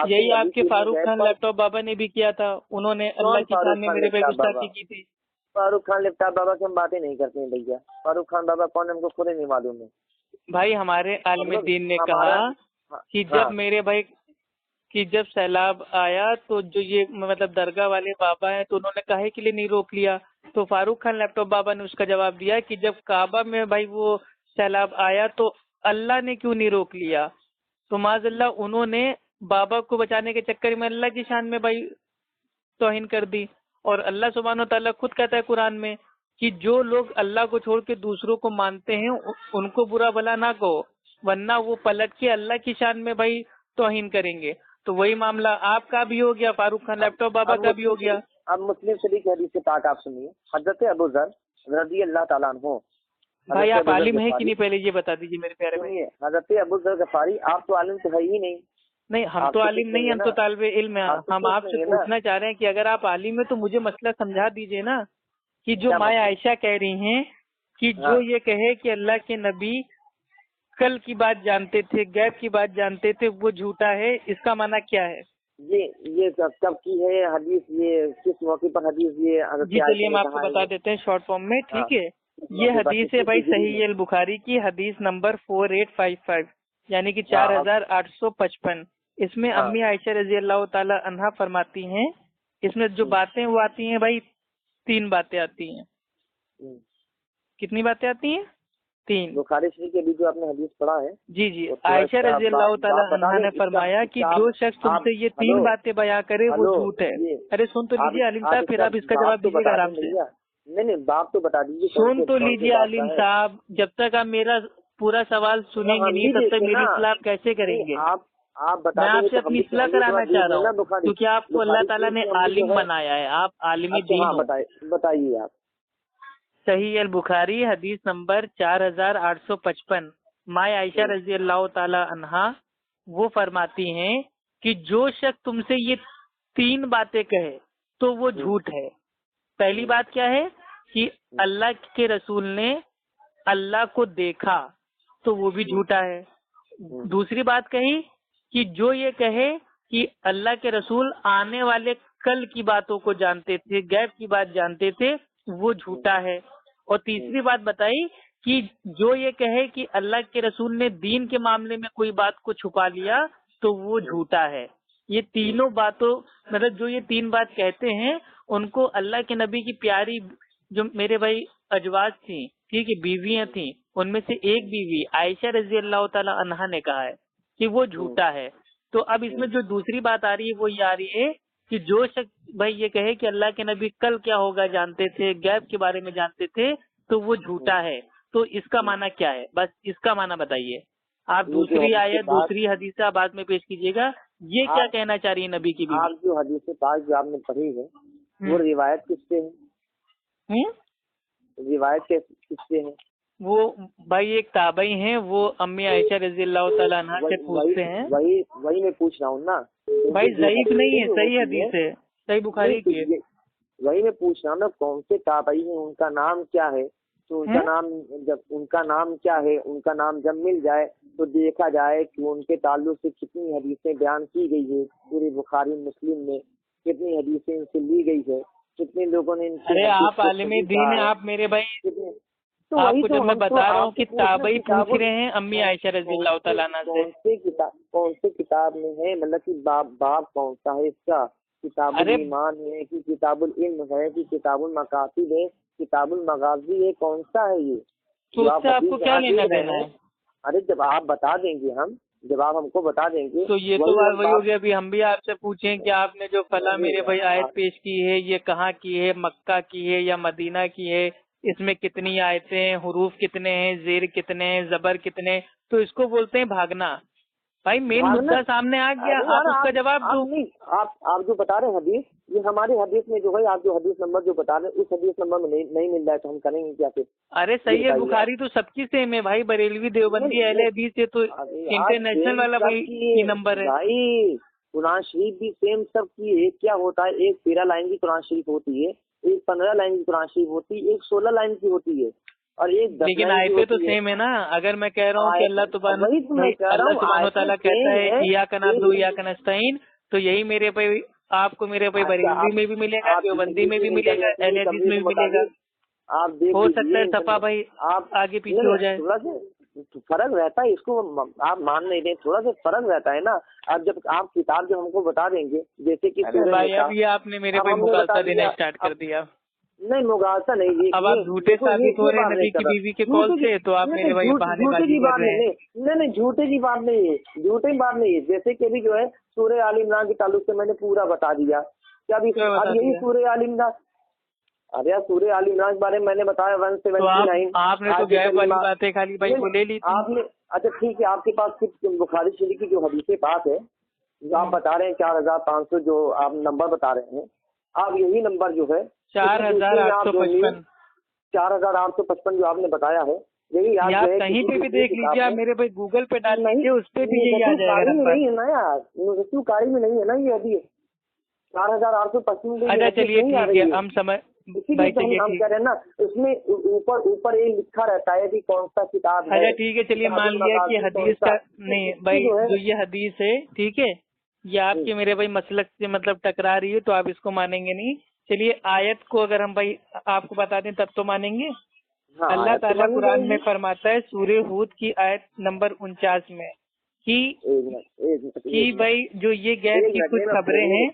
یہی آپ کے فاروق خان لیپ ٹاپ بابا نے بھی کیا تھا، انہوں نے اللہ کے سامنے میرے پہ گستاخی کی تھی۔ فاروق خان لیپ ٹاپ بابا کی ہم باتیں نہیں کرتے ہیں بھیا، فاروق خان بابا کون ہم کو خود نہیں معلوم ہے بھائی۔ ہمارے عالم دین نے کہا کہ جب میرے بھائی کہ جب سیلاب آیا تو جو یہ مطلب درگاہ والے بابا ہیں تو انہوں نے کہے کے لیے نہیں روک لیا، تو فاروق خان لیپ ٹاپ بابا نے اس کا جواب دیا کہ جب کعبہ میں بھائی وہ سیلاب آیا تو اللہ نے کیوں نہیں روک لیا؟ تو معاذ اللہ انہوں نے بابا کو بچانے کے چکر میں اللہ کی شان میں بھائی توہین کر دی، اور اللہ سبحانہ و تعالیٰ خود کہتا ہے قرآن میں کہ جو لوگ اللہ کو چھوڑ کے دوسروں کو مانتے ہیں ان کو برا بھلا نہ کہو، ورنہ وہ پلٹ کے اللہ کی شان میں بھائی توہین کریں گے۔ تو وہی معاملہ آپ کا بھی ہو گیا، فاروق خان لیپ ٹاپ بابا کا بھی ہو گیا۔ اب مسلم شریف حدیث سے پاک آپ سنیے، حضرت ابو ذر رضی اللہ تعالیٰ عنہ۔ بھائی آپ عالم ہیں کہ نہیں پہلے یہ بتا دیجیے میرے پیارے بھائی۔ حضرت ابو ذر غفاری، آپ تو عالم تو ہے ہی نہیں۔ نہیں ہم تو عالم نہیں، ہم تو طالب علم ہیں۔ ہم آپ سے پوچھنا چاہ رہے ہیں کہ اگر آپ عالم ہیں تو مجھے مسئلہ سمجھا دیجیے نا، کہ جو مائیں عائشہ کہہ رہی ہیں کہ جو یہ کہے کہ اللہ کے نبی کل کی بات جانتے تھے، غیب کی بات جانتے تھے، وہ جھوٹا ہے، اس کا معنی کیا ہے؟ یہ کب کی ہے حدیث؟ یہ کس موقع پر حدیث؟ یہ جی چلیے ہم آپ کو بتا دیتے ہیں شارٹ فارم میں، ٹھیک ہے۔ یہ حدیث ہے بھائی صحیح البخاری کی حدیث نمبر 4855 یعنی کہ 4855۔ اس میں امی عائشہ رضی اللہ تعالی عنہا فرماتی ہیں، اس میں جو باتیں وہ آتی ہیں بھائی 3 باتیں آتی ہیں۔ کتنی باتیں آتی ہیں؟ 3۔ بخاری شریف کے بھی جو آپ نے حدیث پڑھا ہے، جی عائشہ رضی اللہ تعالی عنہا نے فرمایا کہ جو شخص تم سے یہ 3 باتیں بیان کرے وہ جھوٹ ہے۔ ارے سن تو لیجیے عالم صاحب، پھر آپ اس کا جواب دیجیے گا آرام سے۔ نہیں باپ تو بتا دیجیے۔ سن تو لیجیے عالم صاحب، جب تک آپ میرا پورا سوال سنیں گے نہیں تب تک میری اصلاح کیسے کریں گے؟ آپ میں آپ سے اپنی اصلاح کرانا چاہ رہا ہوں کیونکہ آپ کو اللہ تعالیٰ نے عالم بنایا ہے، آپ عالم دین ہو۔ بتائیے آپ۔ صحیح البخاری حدیث نمبر 4855، ماں عائشہ رضی اللہ تعالی عنہا وہ فرماتی ہیں کہ جو شخص تم سے یہ 3 باتیں کہے تو وہ جھوٹ ہے۔ پہلی بات کیا ہے کہ اللہ کے رسول نے اللہ کو دیکھا تو وہ بھی جھوٹا ہے۔ دوسری بات کہی کہ جو یہ کہے کہ اللہ کے رسول آنے والے کل کی باتوں کو جانتے تھے، غیب کی بات جانتے تھے، وہ جھوٹا ہے۔ اور تیسری بات بتائی کہ جو یہ کہے کہ اللہ کے رسول نے دین کے معاملے میں کوئی بات کو چھپا لیا تو وہ جھوٹا ہے۔ یہ تینوں باتوں مطلب جو یہ 3 بات کہتے ہیں ان کو اللہ کے نبی کی پیاری جو میرے بھائی ازواج تھیں، ٹھیک ہے، بیویاں تھیں، ان میں سے ایک بیوی عائشہ رضی اللہ تعالی عنہا نے کہا ہے کہ وہ جھوٹا ہے۔ تو اب اس میں جو دوسری بات آ رہی ہے وہ یہ آ رہی ہے کہ جو شخص بھائی یہ کہے کہ اللہ کے نبی کل کیا ہوگا جانتے تھے، غیب کے بارے میں جانتے تھے، تو وہ جھوٹا ہے۔ تو اس کا معنی کیا ہے؟ بس اس کا معنی بتائیے آپ۔ دوسری آیت دوسری حدیث آپ بعد میں پیش کیجیے گا، یہ کیا کہنا چاہ رہی ہے نبی کی بیوی؟ آپ جو حدیث پاک جو آپ نے پڑھی ہے وہ روایت کس سے ہے؟ روایت کس سے ہے؟ وہ بھائی ایک تابعی ہیں، وہ امی عائشہ رضی اللہ تعالیٰ عنہ سے پوچھتے ہیں۔ وہی میں پوچھ رہا ہوں نا بھائی ضعیف نہیں ہے، صحیح حدیث ہے، صحیح بخاری کی ہے۔ وہی میں پوچھ رہا ہوں نا کون سے تابعی ہیں، ان کا نام کیا ہے؟ تو ان کا نام کیا ہے، ان کا نام جب مل جائے تو دیکھا جائے کہ ان کے تعلق سے کتنی حدیثیں بیان کی گئی ہے پورے بخاری مسلم میں، کتنی حدیثیں ان سے لی گئی ہے، کتنے لوگوں نے ان سے۔ ارے آپ عالم دین ہیں، آپ میرے بھائی، آپ کو جب میں بتا رہا ہوں کہ تابعی پوچھ رہے ہیں امی عائشہ رضی اللہ تعالیٰ عنہ سے کون سے کتاب میں ہے، مطلب کہ باب کون سا ہے اس کا؟ کتاب الایمان ہے کہ کتاب العلم ہے کہ کتاب المقاصد ہے، کتاب المغازی ہے، کون سا ہے یہ؟ تو اس سے آپ کو کیا لینا دینا ہے؟ ارے جب آپ بتا دیں گے، جب آپ ہم کو بتا دیں گے تو یہ تو بات وہی ہوگی۔ ابھی ہم بھی آپ سے پوچھیں کہ آپ نے جو فلاں میرے بھائی آیت پیش کی ہے یہ کہاں کی ہے، مکہ کی ہے یا مدینہ کی ہے، اس میں کتنی آیتیں ہیں، حروف کتنے ہیں، زیر کتنے ہیں، زبر کتنے، تو اس کو بولتے ہیں بھاگنا۔ بھائی مین مدعا سامنے آ گیا، آپ اس کا جواب دو۔ آپ جو بتا رہے ہیں حدیث، یہ ہماری حدیث میں جو ہے، آپ جو حدیث نمبر جو بتا رہے ہیں اس حدیث نمبر میں نہیں مل رہا ہے تو ہم کریں گے کیا پھر؟ ارے صحیح ہے، بخاری تو سب کی سیم ہے بھائی، بریلوی دیوبندی اہل حدیث سے تو انٹرنیشنل والا بھائی نمبر ہے بھائی۔ قرآن شریف بھی سیم سب کی ہے، کیا ہوتا ہے ایک 13 لائن کی قرآن شریف ہوتی ہے، ایک 15 لائن کی قرآن شریف ہوتی ہے، ایک 16 لائن کی ہوتی ہے، اور ایک 10 لیکن آیتیں تو سیم ہے نا۔ اگر میں کہہ رہا ہوں کہ اللہ سبحانہ وتعالیٰ کہتا ہے ایاک نعبد و ایاک نستعین، تو یہی میرے بھائی آپ کو میرے بھائی بریلوی میں بھی ملے گا، دیوبندی میں بھی ملے گا، اہل حدیث میں بھی ملے گا۔ ہو سکتا ہے صفا بھائی آپ آگے پیچھے ہو جائے، فرق رہتا ہے، اس کو آپ مان نہیں دیں، تھوڑا سا فرق رہتا ہے نا۔ اب جب آپ کتاب جو ہم کو بتا دیں گے، جیسے کہ بھائی ابھی آپ نے میرے بھائی مغالطہ دینا اسٹارٹ کر دیا۔ نہیں مغالطہ نہیں، اب آپ جھوٹے ثابت ہو رہے ہیں نبی کی بیوی کے قول سے، تو آپ میرے بھائی بہانے بازی کر رہے ہیں۔ نہیں جھوٹے کی بات نہیں ہے، جھوٹے کی بات نہیں ہے۔ جیسے کہ بھی جو ہے سورہ آل عمران کے تعلق سے میں نے پورا بتا دیا، کیا اب یہی سورہ آل عمران، ارے سورہ آل عمران کے بارے میں نے بتایا 179۔ آپ نے تو غیب والی باتیں خالی بھائی کو لے لی آپ نے۔ اچھا ٹھیک ہے، آپ کے پاس بخاری شریف کی جو حدیث بات ہے جو آپ بتا رہے ہیں 4500 جو آپ نمبر بتا رہے ہیں، آپ یہی نمبر جو ہے 4855 4855 جو آپ نے بتایا ہے، یہی آپ کہیں پہ بھی دیکھ لیجیے، آپ میرے بھائی گوگل پہ ڈال لیجیے، اس پہ بھی یہی آ جائے گا۔ نہیں ہے نا یار، نصیب کاری میں نہیں ہے نا یہ حدیث 4855۔ اچھا چلیے ٹھیک ہے، ہم سمجھ بھائی چلیے ہم کہہ رہے ہیں نا، اس میں اوپر یہ لکھا رہتا ہے کہ کون سا کتاب ہے۔ اچھا ٹھیک ہے، چلیے مان لیا کہ حدیث کا نہیں بھائی، جو یہ حدیث ہے ٹھیک ہے، یہ آپ کے میرے بھائی مسلک سے مطلب ٹکرا رہی ہے تو آپ اس کو مانیں گے نہیں۔ چلیے آیت کو اگر ہم بھائی آپ کو بتا دیں تب تو مانیں گے۔ اللہ تعالیٰ قرآن میں فرماتا ہے سورہ ہود کی آیت نمبر 49 میں کہ بھائی جو یہ غیب کی کچھ خبریں ہیں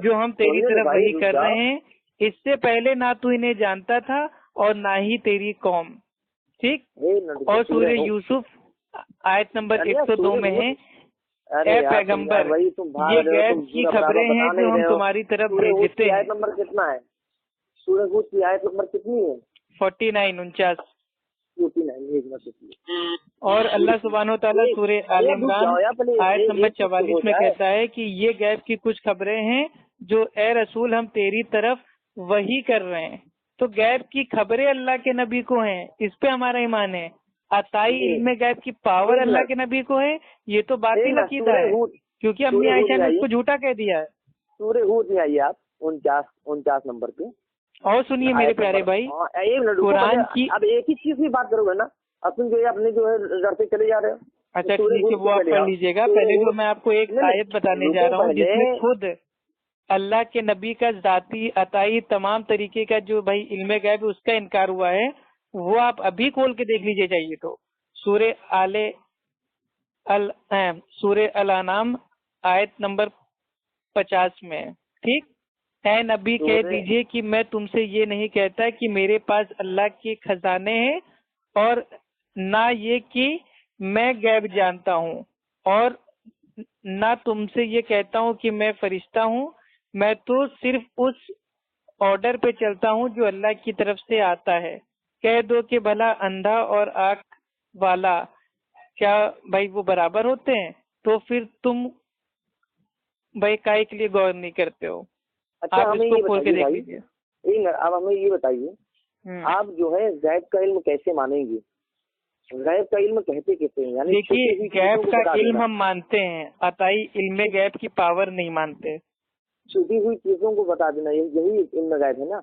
جو ہم تیری طرف وحی کر رہے ہیں، اس سے پہلے نہ تو انہیں جانتا تھا اور نہ ہی تیری قوم، ٹھیک۔ اور سورہ یوسف آیت نمبر 102 میں ہے، اے پیغمبر یہ غیب کی خبریں ہیں جو ہم تمہاری طرف بھیجتے ہیں۔ آیت نمبر کتنا ہے؟ سورہ ہود کی آیت نمبر کتنی ہے؟ 49 49۔ اور اللہ سبحانہ و تعالیٰ سورہ آل عمران آیت نمبر 44 میں کہتا ہے کہ یہ غیب کی کچھ خبریں ہیں جو اے رسول ہم تیری طرف وحی کر رہے ہیں. تو غیب کی خبریں اللہ کے نبی کو ہیں، اس پہ ہمارا ایمان ہے. عطائی علم غیب کی پاور اللہ کے نبی کو ہے، یہ تو باطل عقیدہ ہے، کیونکہ امی عائشہ نے اس کو جھوٹا کہہ دیا ہے. سورہ ہود میں آئیے آپ 49 نمبر پہ. اور سنیے میرے پیارے بھائی، قرآن کی اب ایک ہی چیز کی بات کرو گے نا، اپنے جو اپنے جو ہے گھر پہ چلے جا رہے ہو. اچھا ٹھیک ہے، وہ آپ پڑھ لیجیے گا. پہلے جو میں آپ کو ایک آیت بتانے جا رہا ہوں جس میں خود اللہ کے نبی کا ذاتی عطائی تمام طریقے کا جو بھائی علم غیب ہے اس کا انکار ہوا ہے، وہ آپ ابھی کھول کے دیکھ لیجیے چاہیے تو. سورہ الانعام آیت نمبر 50 میں. ٹھیک، اے نبی کہہ دیجئے کہ میں تم سے یہ نہیں کہتا کہ میرے پاس اللہ کے خزانے ہیں، اور نہ یہ کہ میں غیب جانتا ہوں، اور نہ تم سے یہ کہتا ہوں کہ میں فرشتہ ہوں. میں تو صرف اس آرڈر پہ چلتا ہوں جو اللہ کی طرف سے آتا ہے. کہہ دو کہ بھلا اندھا اور آنکھ والا کیا بھائی وہ برابر ہوتے ہیں؟ تو پھر تم بھائی کائے کے لیے غور نہیں کرتے ہو. اچھا آپ اس کو کھول کے دیکھ لیجیے. اب ہمیں یہ بتائیے آپ جو ہے غیب کا علم کیسے مانیں گے؟ غیب کا علم کہتے کہتے ہیں، یعنی دیکھیے غیب کا علم ہم مانتے ہیں، عطائی علم غیب کی پاور نہیں مانتے. چھپی ہوئی چیزوں کو بتا دینا یہی علم غیب ہے نا.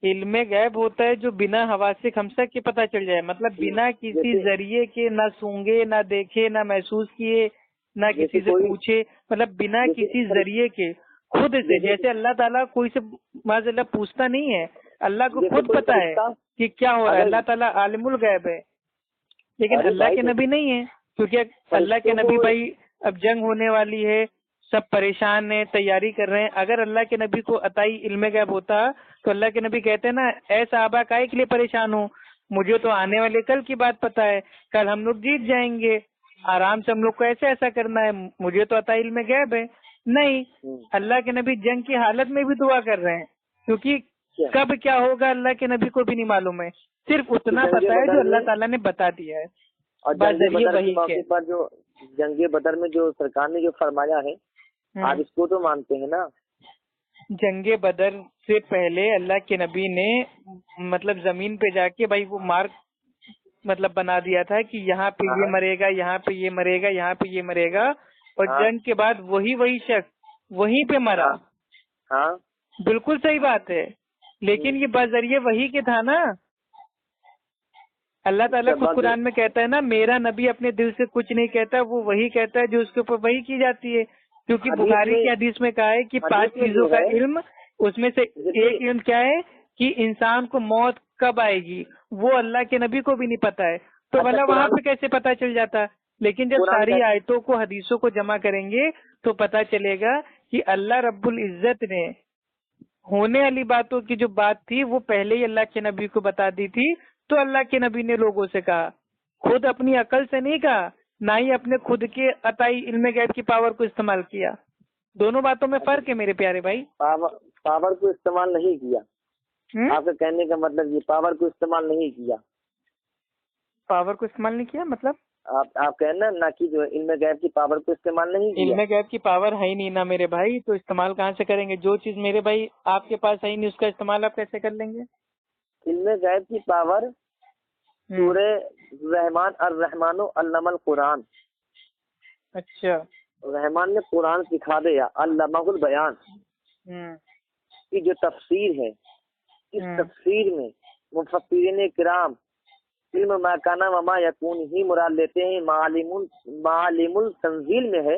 علم غیب ہوتا ہے جو بنا حواس خمسہ کے پتہ چل جائے، مطلب بنا کسی ذریعے کے، نہ سونگے نہ دیکھے نہ محسوس کیے نہ کسی سے پوچھے، مطلب بنا کسی ذریعے کے خود سے. جیسے اللہ تعالیٰ کوئی سے معاذ اللہ پوچھتا نہیں ہے، اللہ کو خود پتا ہے کہ کیا ہو رہا ہے. اللہ تعالیٰ عالم الغیب ہے، لیکن اللہ کے نبی نہیں ہے، کیونکہ اللہ کے نبی بھائی اب جنگ ہونے والی ہے، سب پریشان ہیں، تیاری کر رہے ہیں. اگر اللہ کے نبی کو عطائی علم غیب ہوتا تو اللہ کے نبی کہتے ہیں نا اے صحابہ کائے کے لیے پریشان ہوں، مجھے تو آنے والے کل کی بات پتا ہے، کل ہم لوگ جیت جائیں گے، آرام سے ہم لوگ کو ایسا کرنا ہے، مجھے تو عطائی علم غیب ہے. نہیں، اللہ کے نبی جنگ کی حالت میں بھی دعا کر رہے ہیں، کیونکہ کب کیا ہوگا اللہ کے نبی کو بھی نہیں معلوم ہے، صرف اتنا پتا ہے جو اللہ تعالیٰ نے بتا دیا ہے. اور جو جنگ بدر میں جو سرکار نے جو فرمایا ہے آپ اس کو تو مانتے ہیں نا. جنگ بدر سے پہلے اللہ کے نبی نے مطلب زمین پہ جا کے بھائی وہ مارک مطلب بنا دیا تھا کہ یہاں پہ یہ مرے گا، یہاں پہ یہ مرے گا، یہاں پہ یہ مرے گا، اور جنگ کے بعد وہی شخص وہیں پہ مرا. ہاں بالکل صحیح بات ہے، لیکن یہ بذریعہ وہی کے تھا نا. اللہ تعالیٰ خود قرآن میں کہتا ہے نا میرا نبی اپنے دل سے کچھ نہیں کہتا، وہ وہی کہتا ہے جو اس کے اوپر وہی کی جاتی ہے. کیونکہ بخاری کی حدیث میں کہا ہے کہ 5 چیزوں کا علم، اس میں سے ایک علم کیا ہے کہ انسان کو موت کب آئے گی، وہ اللہ کے نبی کو بھی نہیں پتا ہے. تو بھلا وہاں پہ کیسے پتا چل جاتا؟ لیکن جب ساری آیتوں کو حدیثوں کو جمع کریں گے تو پتا چلے گا کہ اللہ رب العزت نے ہونے والی باتوں کی جو بات تھی وہ پہلے ہی اللہ کے نبی کو بتا دی تھی. تو اللہ کے نبی نے لوگوں سے کہا، خود اپنی عقل سے نہیں کہا، نہ ہی اپنے خود کے عطائی علم غیب کی پاور کو استعمال کیا. دونوں باتوں میں فرق ہے میرے پیارے بھائی. پاور کو استعمال نہیں کیا، آپ کے کہنے کا مطلب یہ پاور کو استعمال نہیں کیا. پاور کو استعمال نہیں کیا مطلب آپ کہنا نہ کہ جو علم غیب کی پاور کو استعمال نہیں کیا. علم غیب کی پاور ہے ہی نہیں نا میرے بھائی، تو استعمال کہاں سے کریں گے؟ جو چیز میرے بھائی آپ کے پاس ہے ہی نہیں اس کا استعمال آپ کیسے کر لیں گے؟ علم غیب کی پاور سورہ رحمان الرحمن علم القرآن. اچھا، رحمان نے قرآن سکھا دیا، علمہ البیان کی جو تفسیر ہے، اس تفسیر میں مفسرین کرام علم ما کان وما یکون ہی مراد لیتے ہیں. معالم التنزیل میں ہے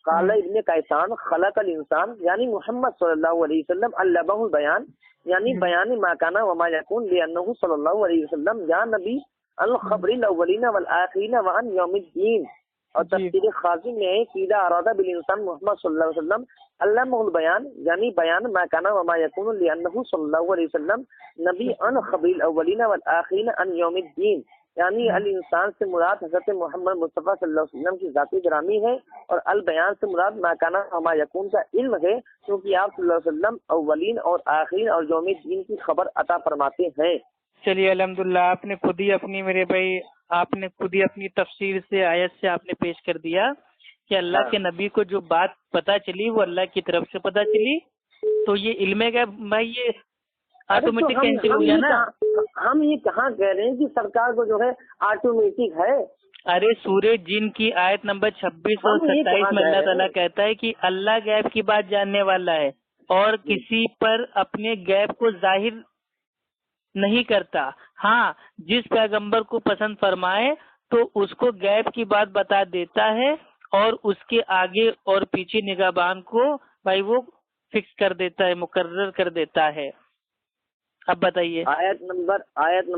قال ابن کیسان خلق الانسان یعنی محمد صلی اللہ علیہ وسلم علمہ البیان یعنی بیان ما کان وما یکون لانہ صلی اللہ علیہ وسلم یا نبی الخبر الاولین والآخرین وعن یوم الدین. اور تفسیر خازن میں ہے قیل اراد بالانسان محمد صلی اللہ علیہ وسلم علمہ البیان یعنی بیان ما کان وما یکون لانہ صلی اللہ علیہ وسلم نبی ان خبر الاولین والآخرین عن یوم الدین. یعنی الانسان سے مراد حضرت محمد مصطفیٰ صلی اللہ علیہ وسلم کی ذاتی گرامی ہے، اور البیان سے مراد ما کان وما یکون کا علم ہے، کیونکہ آپ صلی اللہ علیہ وسلم اولین اور آخرین اور یوم الدین کی خبر عطا فرماتے ہیں. چلیے الحمدللہ، آپ نے خود ہی اپنی میرے بھائی آپ نے خود ہی اپنی تفسیر سے آیت سے آپ نے پیش کر دیا کہ اللہ کے نبی کو جو بات پتہ چلی وہ اللہ کی طرف سے پتہ چلی، تو یہ علم غیب بھائی یہ آٹومیٹک کینسل ہو گیا نا. ہم یہ کہاں کہہ رہے ہیں کہ سرکار کو جو ہے آٹومیٹک ہے. ارے سورہ جن کی آیت نمبر 26 اور 27 میں اللہ تعالیٰ کہتا ہے کہ اللہ غیب کی بات جاننے والا ہے اور کسی پر اپنے غیب کو ظاہر نہیں کرتا. ہاں جس پیغمبر کو پسند فرمائے تو اس کو غیب کی بات بتا دیتا ہے اور اس کے آگے اور پیچھے نگہبان کو بھائی وہ فکس کر دیتا ہے، مقرر کر دیتا ہے. اب بتائیے آیت نمبر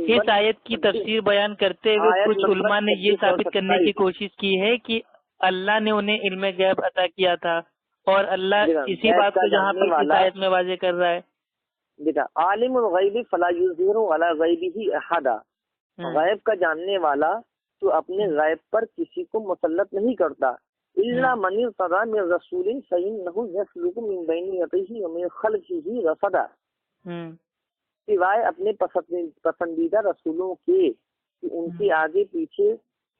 اس آیت کی تفسیر بیان کرتے ہوئے کچھ علماء نے یہ ثابت کرنے کی کوشش کی ہے کہ اللہ نے انہیں علم غیب عطا کیا تھا اور اللہ اسی بات کو جہاں پر اس آیت میں واضح کر رہا ہے. دیکھا عالم الغیب فلا یظہر علی غیبہ احدا، غیب کا جاننے والا تو اپنے غیب پر کسی کو مسلط نہیں کرتا. الا من ارتضی من رسول فإنہ یسلک من بین یدیہ ومن خلفہ رصدا، سوائے اپنے پسندیدہ رسولوں کے کہ ان کے آگے پیچھے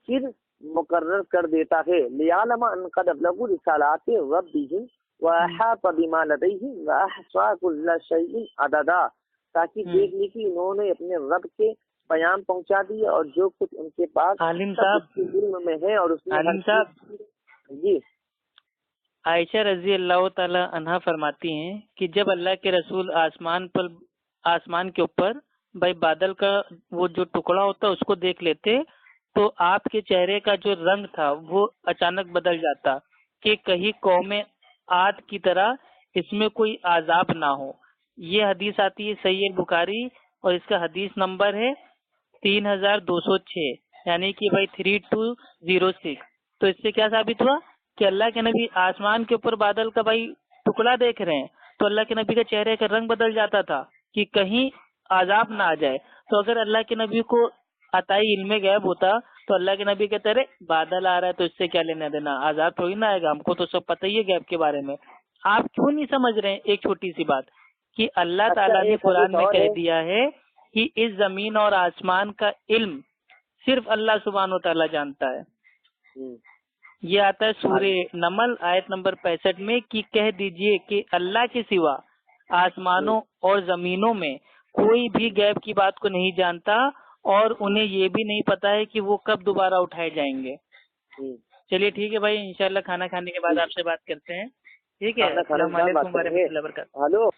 پھر مقرر کر دیتا ہے. لیعلم ان قد ابلغوا رسالات ربہم واحاط بما لدیہم واحصا کل شیء عددا، تاکہ دیکھ لی کہ انہوں نے اپنے رب کے پیام پہنچا دیا اور جو کچھ ان کے پاس عالم صاحب علم میں ہے اور اس میں جی عائشہ رضی اللہ تعالی عنہا فرماتی ہیں کہ جب اللہ کے رسول آسمان کے اوپر بھائی بادل کا وہ جو ٹکڑا ہوتا اس کو دیکھ لیتے تو آپ کے چہرے کا جو رنگ تھا وہ اچانک بدل جاتا کہ کہیں قوم عاد کی طرح اس میں کوئی عذاب نہ ہو. یہ حدیث آتی ہے صحیح بخاری اور اس کا حدیث نمبر ہے 3206 یعنی کہ بھائی 3206. تو اس سے کیا ثابت ہوا کہ اللہ کے نبی آسمان کے اوپر بادل کا بھائی ٹکڑا دیکھ رہے ہیں تو اللہ کے نبی کا چہرے کا رنگ بدل جاتا تھا کہ کہیں عذاب نہ آ جائے. تو اگر اللہ کے نبی کو عطائی علم غیب ہوتا تو اللہ کے نبی کہتے رہے بادل آ رہا ہے تو اس سے کیا لینا دینا، عذاب تھوڑی نہ آئے گا، ہم کو تو سب پتہ ہی ہے غیب کے بارے میں. آپ کیوں نہیں سمجھ رہے ہیں ایک چھوٹی سی بات کہ اللہ تعالیٰ نے قرآن میں کہہ دیا ہے کہ اس زمین اور آسمان کا علم صرف اللہ سبحانہ و تعالیٰ جانتا ہے. یہ آتا ہے سورہ نمل آیت نمبر 65 میں کہ کہہ دیجئے کہ اللہ کے سوا آسمانوں اور زمینوں میں کوئی بھی غیب کی بات کو نہیں جانتا اور انہیں یہ بھی نہیں پتا ہے کہ وہ کب دوبارہ اٹھائے جائیں گے. چلیے ٹھیک ہے بھائی، انشاءاللہ کھانا کھانے کے بعد آپ سے بات کرتے ہیں. ٹھیک ہے، السلام علیکم ورحمۃ اللہ وبرکاتہ. ہلو